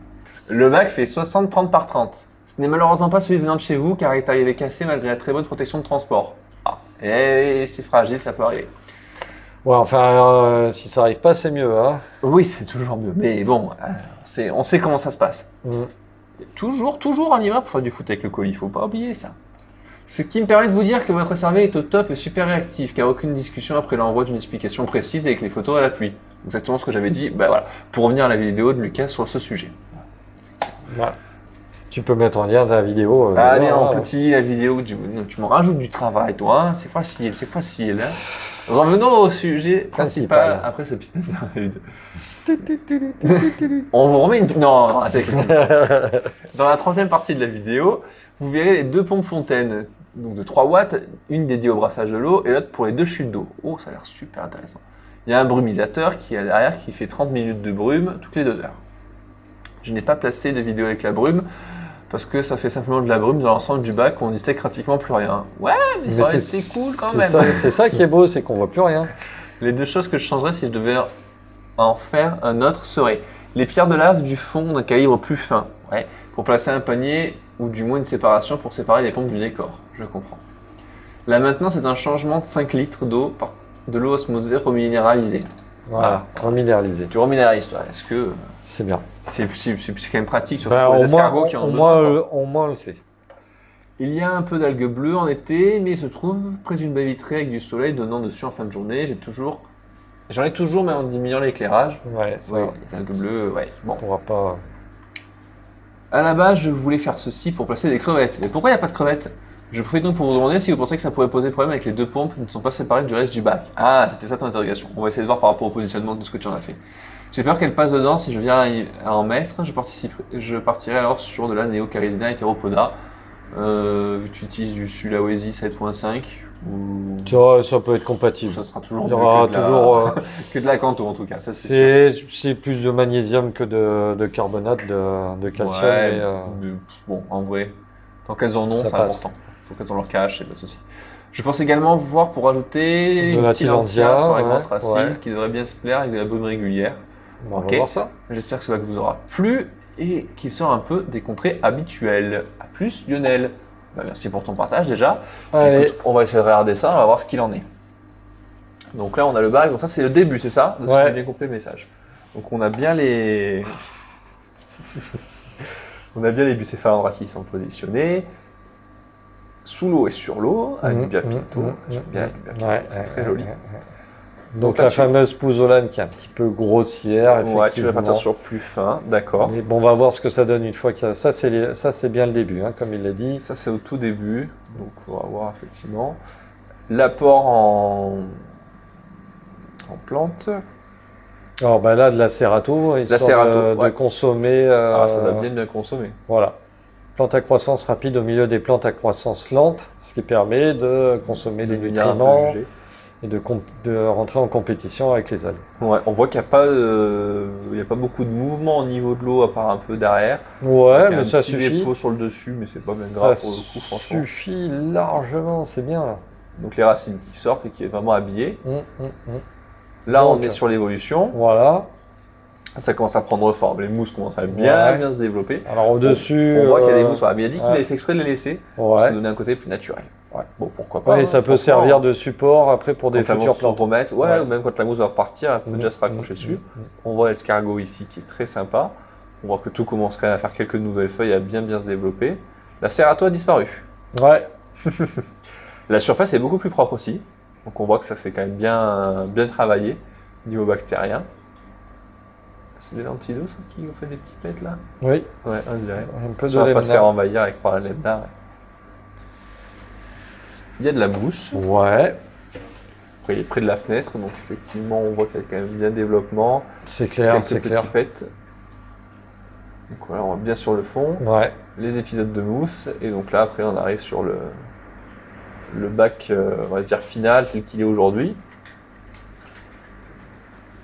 S1: Le bac fait 60-30 par 30. Ce n'est malheureusement pas celui venant de chez vous car il est arrivé cassé malgré la très bonne protection de transport. Ah. Et c'est fragile, ça peut arriver.
S2: Ouais, enfin, si ça arrive pas, c'est mieux, hein.
S1: Oui, c'est toujours mieux. Mais bon, on sait comment ça se passe.
S2: Mm.
S1: Toujours un livreur pour faire du foot avec le colis, faut pas oublier ça. Ce qui me permet de vous dire que votre SRV est au top et super réactif, car aucune discussion après l'envoi d'une explication précise avec les photos à l'appui. Exactement ce que j'avais dit, bah voilà, pour revenir à la vidéo de Lucas sur ce sujet.
S2: Ouais. Tu peux mettre en lien ta vidéo.
S1: Allez,
S2: dedans,
S1: en
S2: hein.
S1: petit, la vidéo, tu m'en rajoutes du travail, toi, hein, c'est facile, c'est facile. Hein. Revenons au sujet principal après ce petit interlude. On vous remet une... Non, attends, dans la troisième partie de la vidéo, vous verrez les 2 pompes fontaines, donc de 3 watts, une dédiée au brassage de l'eau et l'autre pour les 2 chutes d'eau. Oh, ça a l'air super intéressant. Il y a un brumisateur qui est derrière qui fait 30 minutes de brume toutes les 2 heures. Je n'ai pas placé de vidéo avec la brume parce que ça fait simplement de la brume dans l'ensemble du bac où on distingue pratiquement plus rien. Ouais, mais ça aurait été cool quand même.
S2: C'est ça qui est beau, c'est qu'on voit plus rien.
S1: Les 2 choses que je changerais si je devais en faire un autre seraient les pierres de lave du fond d'un calibre plus fin, ouais, pour placer un panier ou du moins une séparation pour séparer les pompes du décor. Je comprends. Là maintenant, c'est un changement de 5 litres d'eau de l'eau osmosée reminéralisée.
S2: Voilà, reminéralisé.
S1: Tu reminéralises toi. Est-ce que
S2: C'est bien.
S1: c'est quand même pratique, surtout
S2: Ben,
S1: pour les
S2: au moins,
S1: escargots qui en ont besoin.
S2: au moins, on le sait.
S1: Il y a un peu d'algues bleues en été, mais il se trouve près d'une baie vitrée avec du soleil donnant dessus en fin de journée. J'en ai toujours, mais en diminuant l'éclairage.
S2: Ouais, ça,
S1: Oui, les algues bleues, ouais. Bon.
S2: on va pas.
S1: À la base, je voulais faire ceci pour placer des crevettes. Mais pourquoi il n'y a pas de crevettes? Je profite donc pour vous demander si vous pensez que ça pourrait poser problème avec les 2 pompes qui ne sont pas séparées du reste du bac. Ah, c'était ça ton interrogation. On va essayer de voir par rapport au positionnement de ce que tu en as fait. J'ai peur qu'elle passe dedans. Si je viens à en mettre, je partirai alors sur de la Neocaridina Heteropoda. Tu utilises du Sulawesi 7.5 ou
S2: Ça peut être compatible.
S1: ça sera toujours
S2: Il y aura
S1: mieux que
S2: toujours.
S1: que de la Canto en tout cas. Ça, c'est sûr.
S2: C'est plus de magnésium que de carbonate de calcium.
S1: Ouais,
S2: mais,
S1: mais, bon, en vrai, tant qu'elles en ont,
S2: ça
S1: c'est
S2: passe.
S1: important. Faut qu'elles en leur cachent, c'est pas de souci. Je pense également voir pour ajouter
S2: De
S1: une
S2: la
S1: tilantia
S2: tilantia,
S1: sur la
S2: ouais,
S1: grosse racine
S2: ouais.
S1: qui devrait bien se plaire avec de la brume régulière.
S2: on va
S1: Ok.
S2: voir ça.
S1: J'espère que ce bac vous aura plu et qu'il sort un peu des contrées habituelles. A plus, Lionel. Bah, merci pour ton partage déjà.
S2: Allez.
S1: Écoute, on va essayer de regarder ça, on va voir ce qu'il en est. Donc là, on a le bac. Donc ça, c'est le début, c'est ça? Si
S2: Ouais.
S1: j'ai bien compris le message. Donc on a bien les... on a bien les bucéphalandras qui sont positionnés. Sous l'eau et sur l'eau, avec du biapinto. J'aime bien avec du biapinto,
S2: Ouais,
S1: c'est
S2: ouais,
S1: très
S2: ouais,
S1: joli.
S2: ouais, ouais. Donc
S1: là,
S2: la
S1: tu-
S2: fameuse pouzzolane qui est un petit peu grossière, effectivement.
S1: Ouais, tu vas partir sur plus fin, d'accord.
S2: Mais bon, on va voir ce que ça donne une fois qu'il y a... Ça, c'est bien le début, hein, comme il l'a dit.
S1: Ça, c'est au tout début, donc on va voir effectivement. L'apport en plante.
S2: Alors bah là, de la Cerato, histoire
S1: Cerato,
S2: de
S1: ouais.
S2: consommer.
S1: Ça doit bien consommer.
S2: Voilà. Plante à croissance rapide au milieu des plantes à croissance lente, ce qui permet de consommer des
S1: Devenir un peu
S2: nutriments
S1: jugé.
S2: et de rentrer en compétition avec les algues.
S1: Ouais, on voit qu'il n'y a pas beaucoup de mouvement au niveau de l'eau à part un peu derrière.
S2: Ouais,
S1: Il y a
S2: mais
S1: un
S2: ça
S1: petit
S2: suffit.
S1: dépôt sur le dessus, mais c'est pas bien
S2: Ça
S1: grave pour le coup, franchement.
S2: suffit largement, c'est bien là.
S1: Donc les racines qui sortent et qui est vraiment habillé.
S2: Hum.
S1: Là,
S2: Donc,
S1: on est sur l'évolution.
S2: Voilà.
S1: Ça commence à prendre forme. Les mousses commencent à bien
S2: Ouais.
S1: se développer.
S2: Alors au-dessus.
S1: On voit qu'il y a des mousses. Voilà, mais il a dit qu'il
S2: ouais.
S1: avait fait exprès de les laisser pour
S2: Ouais.
S1: se donner un côté plus naturel.
S2: Ouais.
S1: Bon, pourquoi pas.
S2: Ouais,
S1: hein,
S2: ça peut
S1: franchement,
S2: servir de support après pour des
S1: quand la
S2: futures
S1: mousse se
S2: plantes.
S1: remettre, ouais,
S2: Ouais.
S1: ou même quand la mousse va repartir, elle peut déjà se raccrocher dessus. On voit l'escargot ici qui est très sympa. On voit que tout commence quand même à faire quelques nouvelles feuilles, à bien se développer. La Cerato a disparu.
S2: Ouais.
S1: La surface est beaucoup plus propre aussi. Donc on voit que ça c'est quand même bien travaillé niveau bactérien. C'est des lentilles d'eau ça, qui ont fait des petits pets là.
S2: Oui.
S1: Ouais, on dirait.
S2: Un peu de
S1: Ça va pas se faire
S2: lemna.
S1: envahir avec par la lemna. Il y a de la mousse.
S2: Ouais.
S1: Après, il est près de la fenêtre, donc effectivement, on voit qu'il y a quand même bien développement.
S2: C'est clair,
S1: Quelques
S2: c'est
S1: petits
S2: clair.
S1: pets. Donc voilà, on voit bien sur le fond.
S2: Ouais.
S1: Les épisodes de mousse. Et donc là, après, on arrive sur le bac, on va dire, final, tel qu'il est aujourd'hui.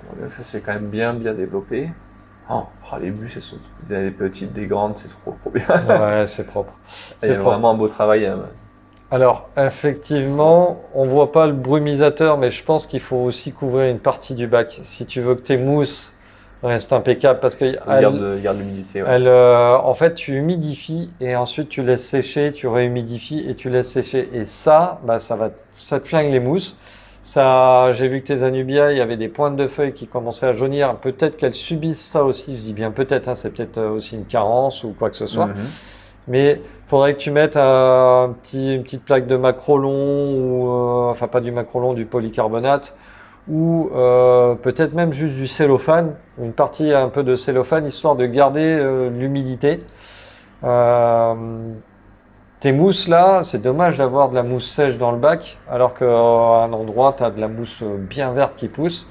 S1: On voit bien que ça s'est quand même bien développé. Oh, les bus, elles sont des petites, des grandes, c'est trop bien.
S2: Ouais, c'est propre.
S1: Il y a
S2: C'est propre.
S1: vraiment un beau travail.
S2: Alors, effectivement, on voit pas le brumisateur, mais je pense qu'il faut aussi couvrir une partie du bac. Si tu veux que tes mousses restent impeccables, parce que
S1: Il garde l'humidité. Ouais.
S2: en fait, tu humidifies et ensuite tu laisses sécher, tu réhumidifies et tu laisses sécher. Et ça, bah, ça te flingue les mousses. Ça, j'ai vu que tes anubias, il y avait des pointes de feuilles qui commençaient à jaunir. Peut-être qu'elles subissent ça aussi. Je dis bien peut-être, hein, c'est peut-être aussi une carence ou quoi que ce soit.
S1: Mhm.
S2: Mais il faudrait que tu mettes une petite plaque de macrolon ou enfin pas du macrolon, du polycarbonate ou peut-être même juste du cellophane, une partie un peu de cellophane histoire de garder l'humidité. Tes mousses là, c'est dommage d'avoir de la mousse sèche dans le bac alors qu'à un endroit tu as de la mousse bien verte qui pousse.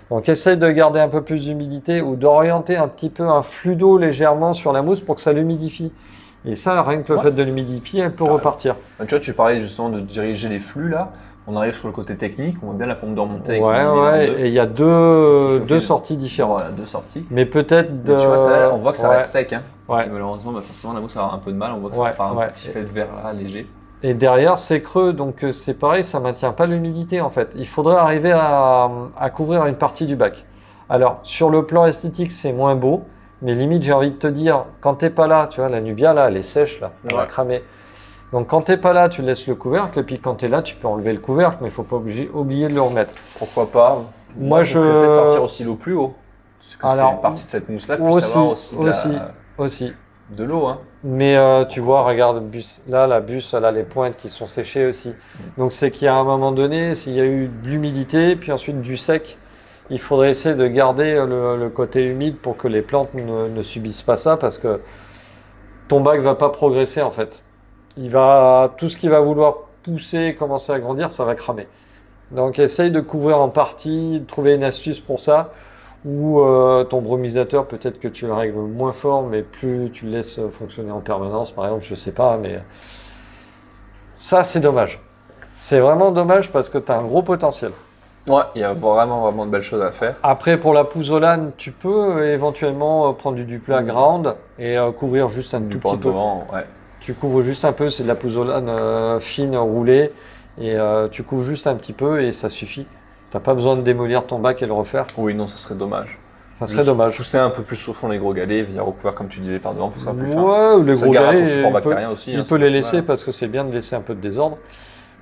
S2: Donc essaye de garder un peu plus d'humidité ou d'orienter un petit peu un flux d'eau légèrement sur la mousse pour que ça l'humidifie. Et ça, rien que le fait de l'humidifier, elle peut repartir.
S1: Tu vois, tu parlais justement de diriger les flux là. On arrive sur le côté technique, on voit bien la pompe de remontée.
S2: Ouais, et il y a deux sorties différentes.
S1: Voilà, deux sorties.
S2: Mais peut-être
S1: Mais tu vois, ça, on voit que ça
S2: ouais.
S1: reste sec. Hein.
S2: Ouais.
S1: Et malheureusement, forcément, la mousse va avoir un peu de mal. On voit que ça
S2: Ouais,
S1: va faire un
S2: ouais.
S1: petit peu de vert là, léger.
S2: Et derrière, c'est creux, donc c'est pareil, ça maintient pas l'humidité en fait. Il faudrait arriver à couvrir une partie du bac. Alors, sur le plan esthétique, c'est moins beau, mais limite, j'ai envie de te dire, quand t'es pas là, tu vois, la nubia là, elle est sèche là, elle va cramer. Donc quand t'es pas là, tu laisses le couvercle, et puis quand t'es là, tu peux enlever le couvercle, mais il faut pas oublier de le remettre.
S1: Pourquoi pas?
S2: Moi,
S1: je ferais peut-être sortir aussi l'eau plus haut. Parce que
S2: Alors,
S1: c'est une partie de cette mousse là, puisse avoir aussi de l'eau. Hein.
S2: Mais tu vois, regarde, la bus, elle a les pointes qui sont séchées aussi. Donc c'est qu'il y a un moment donné, s'il y a eu de l'humidité, puis ensuite du sec, il faudrait essayer de garder le côté humide pour que les plantes ne subissent pas ça, parce que ton bac va pas progresser en fait. Tout ce qui va vouloir pousser, commencer à grandir, ça va cramer. Donc essaye de couvrir en partie, de trouver une astuce pour ça. Ou ton brumisateur, peut-être que tu le règles moins fort, mais plus tu le laisses fonctionner en permanence, par exemple, je sais pas, mais ça c'est dommage. C'est vraiment dommage parce que tu as un gros potentiel.
S1: Ouais, il y a vraiment de belles choses à faire.
S2: Après, pour la pouzzolane, tu peux éventuellement prendre du Dupla ground et couvrir juste un tout petit peu.
S1: Devant, ouais.
S2: Tu couvres juste un peu, c'est de la pouzzolane fine, roulée, et tu couvres juste un petit peu et ça suffit. T'as pas besoin de démolir ton bac et le refaire.
S1: Oui, non, ça serait dommage.
S2: Ça serait dommage.
S1: Pousser un peu plus au fond les gros galets, venir recouvrir comme tu disais par devant pour que ça soit plus fin.
S2: Ouais, ou les
S1: Ça
S2: gros
S1: garde
S2: galets,
S1: ton support bactérien aussi.
S2: il peut les laisser parce que c'est bien de laisser un peu de désordre.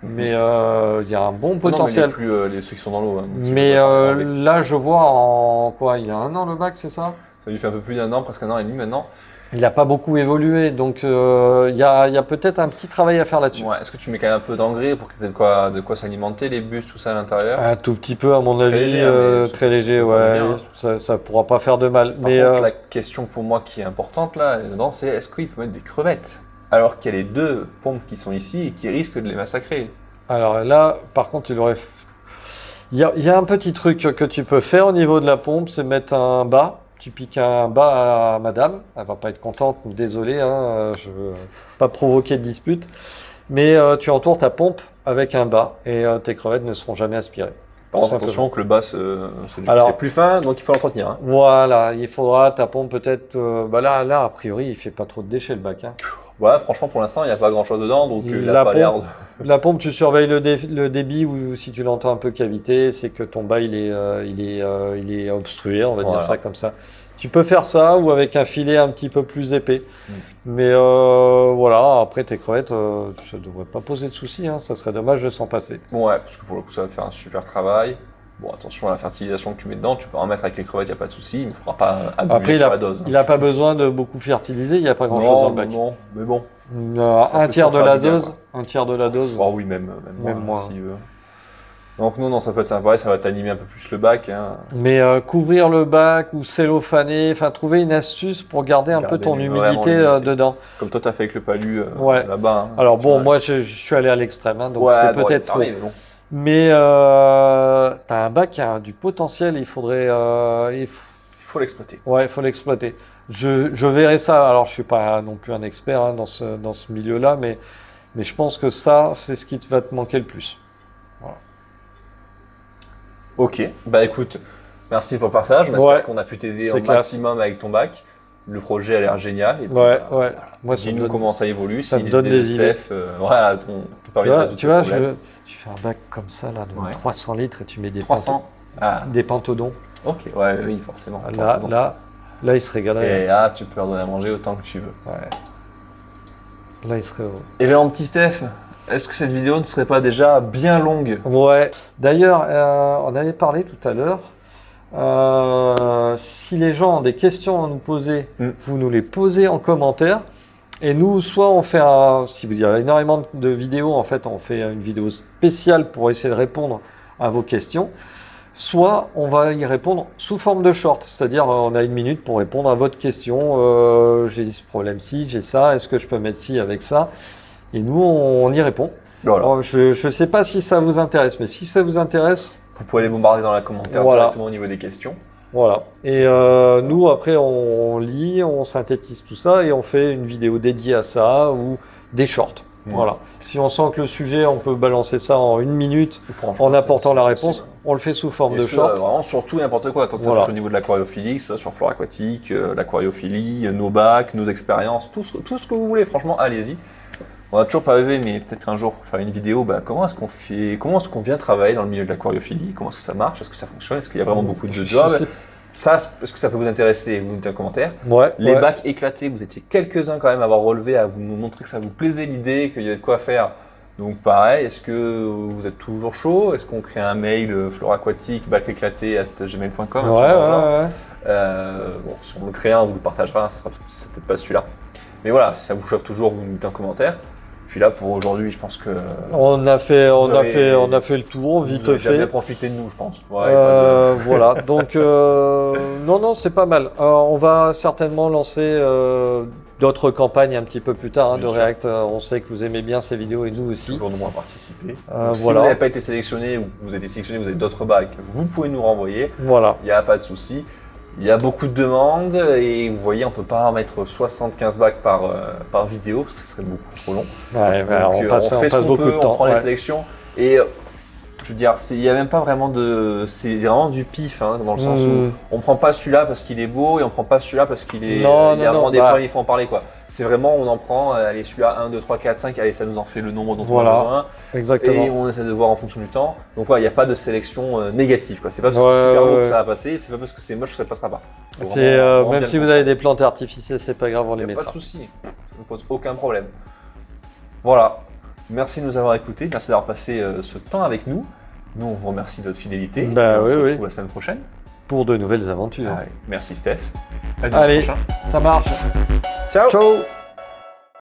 S2: Mais il y a un bon potentiel.
S1: Non, mais ceux qui sont dans l'eau. Hein,
S2: mais là, je vois en quoi, il y a 1 an le bac, c'est ça?
S1: Ça lui fait un peu plus d'1 an, presque 1 an et demi maintenant.
S2: Il n'a pas beaucoup évolué, donc il y a peut-être un petit travail à faire là-dessus.
S1: Ouais, est-ce que tu mets quand même un peu d'engrais pour qu'il y ait de quoi s'alimenter, les bus, tout ça à l'intérieur?
S2: Un tout petit peu, à mon avis,
S1: léger,
S2: très léger,
S1: ça
S2: ouais.
S1: bien.
S2: Ça pourra pas faire de mal.
S1: Par contre, la question pour moi qui est importante là, dedans, c'est est-ce qu'il peut mettre des crevettes? Alors qu'il y a les 2 pompes qui sont ici et qui risquent de les massacrer.
S2: Alors là, par contre, Il y a un petit truc que tu peux faire au niveau de la pompe, c'est mettre un bas. Tu piques un bas à madame, elle va pas être contente, désolé, hein, je veux pas provoquer de dispute. Mais tu entoures ta pompe avec un bas et tes crevettes ne seront jamais aspirées.
S1: Par contre, attention que le bas, c'est plus fin, donc il faut l'entretenir. Hein.
S2: Voilà, il faudra ta pompe peut-être. Là, a priori, il fait pas trop de déchets le bac. Hein.
S1: Ouais, franchement, pour l'instant, il n'y a pas grand-chose dedans, donc il
S2: la
S1: a pas l'air.
S2: La pompe, tu surveilles le débit ou si tu l'entends un peu cavité, c'est que ton bas il est obstrué, on va dire ça comme ça. Tu peux faire ça ou avec un filet un petit peu plus épais. Mais voilà, après tes crevettes, ça ne devrait pas poser de soucis, hein. Ça serait dommage de s'en passer.
S1: Ouais, parce que pour le coup, ça va te faire un super travail. Bon, attention à la fertilisation que tu mets dedans, tu peux en mettre avec les crevettes, il n'y a pas de souci, il ne faudra pas abuser sur la dose. Hein.
S2: Il n'a pas besoin de beaucoup fertiliser, il n'y a pas grand-chose dans le bac.
S1: Non, mais bon.
S2: Un tiers de la dose. Un tiers de la dose.
S1: Oh oui, même moi. S'il veut. Donc non, ça peut être sympa, ça va t'animer un peu plus le bac. Hein.
S2: Mais couvrir le bac ou cellophaner, enfin trouver une astuce pour garder un peu ton humidité dedans.
S1: Comme toi, tu as fait avec le palu là-bas. Hein,
S2: alors bon, moi je suis allé à l'extrême, hein, donc c'est peut-être trop. Mais tu as un bac qui a du potentiel, il faudrait... il
S1: faut l'exploiter.
S2: Ouais, il faut l'exploiter. Je verrai ça, alors je suis pas non plus un expert hein, dans ce milieu-là, mais je pense que ça, c'est ce qui va te manquer le plus. Voilà.
S1: Ok, bah écoute, merci pour le partage, j'espère qu'on a pu t'aider au maximum avec ton bac. Le projet a l'air génial. Et puis,
S2: moi,
S1: dis-nous comment ça évolue,
S2: ça me donne des idées.
S1: Voilà,
S2: tu vois, tu fais un bac comme ça, là, de 300 litres et tu mets des pantodons.
S1: Ok, oui, forcément.
S2: Là, il se régalerait.
S1: Et là, tu peux leur donner à manger autant que tu veux.
S2: Ouais. Là, il serait heureux.
S1: Et bien, mon petit Steph, est-ce que cette vidéo ne serait pas déjà bien longue?
S2: Ouais. D'ailleurs, on avait parlé tout à l'heure. Si les gens ont des questions à nous poser, vous nous les posez en commentaire. Et nous, soit on fait si vous avez énormément de vidéos, en fait, on fait une vidéo spéciale pour essayer de répondre à vos questions. Soit on va y répondre sous forme de short, c'est-à-dire on a 1 minute pour répondre à votre question. J'ai ce problème-ci, j'ai ça, est-ce que je peux mettre ci avec ça? Et nous, on y répond.
S1: Voilà.
S2: Alors, je ne sais pas si ça vous intéresse, mais si ça vous intéresse...
S1: Vous pouvez les bombarder dans les commentaires directement au niveau des questions.
S2: Voilà. Et nous, après, on lit, on synthétise tout ça et on fait une vidéo dédiée à ça ou des shorts. Voilà. Si on sent que le sujet, on peut balancer ça en 1 minute en apportant la réponse, on le fait sous forme de short.
S1: Vraiment, surtout n'importe quoi. Tant que ça touche au niveau de l'aquariophilie, soit sur flore aquatique, l'aquariophilie, nos bacs, nos expériences, tout ce que vous voulez. Franchement, allez-y. On n'a toujours pas rêvé, mais peut-être un jour faire une vidéo. Comment est-ce qu'on vient travailler dans le milieu de l'aquariophilie? Comment est-ce que ça marche? Est-ce que ça fonctionne? Est-ce qu'il y a vraiment beaucoup de jobs? Ça, est-ce que ça peut vous intéresser? Vous mettez un commentaire. Les bacs éclatés, vous étiez quelques-uns quand même à avoir relevé, à vous montrer que ça vous plaisait l'idée, qu'il y avait de quoi faire. Donc pareil, est-ce que vous êtes toujours chaud? Est-ce qu'on crée un mail flore aquatique, bac-éclaté@gmail.com? Bon, si on le crée un, on vous le partagera, ça sera peut-être pas celui-là. Mais voilà, si ça vous chauffe toujours, vous mettez un commentaire. Puis là, pour aujourd'hui, je pense que
S2: on a fait le tour, vite fait.
S1: Vous avez bien profité de nous, je pense.
S2: Voilà. Donc non, c'est pas mal. On va certainement lancer d'autres campagnes un petit peu plus tard de React. On sait que vous aimez bien ces vidéos et nous aussi.
S1: Toujours nombreux à participer. Si vous n'avez pas été sélectionné ou vous avez été sélectionné, vous avez d'autres bacs, vous pouvez nous renvoyer.
S2: Voilà.
S1: Il n'y a pas de souci. Il y a beaucoup de demandes et vous voyez, on ne peut pas mettre 75 bacs par vidéo parce que ce serait beaucoup trop long.
S2: On passe beaucoup de temps.
S1: On prend les sélections et je veux dire, il n'y a même pas vraiment c'est vraiment du pif dans le sens où on ne prend pas celui-là parce qu'il est beau et on ne prend pas celui-là parce qu'il est. Il y a vraiment des points, il faut en parler quoi. C'est vraiment, on en prend, allez, celui-là 1, 2, 3, 4, 5, allez, ça nous en fait le nombre dont on a besoin.
S2: Exactement.
S1: Et on essaie de voir en fonction du temps. Donc il n'y a pas de sélection négative. C'est pas parce que c'est super beau que ça va passer, c'est pas parce que c'est moche que ça ne passera pas.
S2: Même si vous avez des plantes artificielles, c'est pas grave, on les mettra.
S1: Pas de souci, ça ne pose aucun problème. Voilà. Merci de nous avoir écoutés, merci d'avoir passé ce temps avec nous. Nous, on vous remercie de votre fidélité. On se retrouve la semaine prochaine.
S2: Pour de nouvelles aventures.
S1: Merci Steph.
S2: Allez, ça marche.
S1: Ciao.
S2: Ciao.